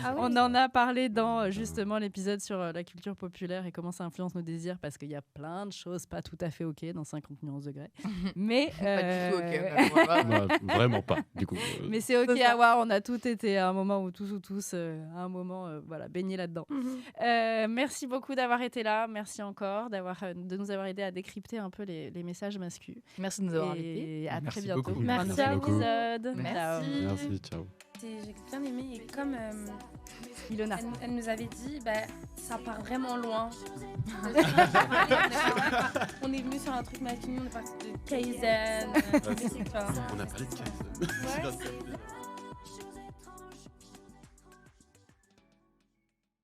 Ah oui. On en a parlé dans justement l'épisode sur la culture populaire et comment ça influence nos désirs, parce qu'il y a plein de choses pas tout à fait ok dans 50 nuances degrés. Mais Pas du tout, ok. Bah, voilà. Ouais, vraiment pas, du coup. mais c'est ok C'est ça. à voir. On a tous été à un moment où tous à un moment voilà baignés là-dedans. Merci beaucoup d'avoir été là. Merci encore de nous avoir aidé à décrypter un peu les messages masculins. Merci de nous avoir invités. Et à Merci très bientôt beaucoup. pour un Merci nouvel à vous. épisode. Merci. Ciao. Merci, ciao. J'ai bien aimé et comme Ilona. elle nous avait dit, ça part vraiment loin. On est venu sur un truc masculin, on est parti de Kaizen. On a parlé de Kaizen. Ouais.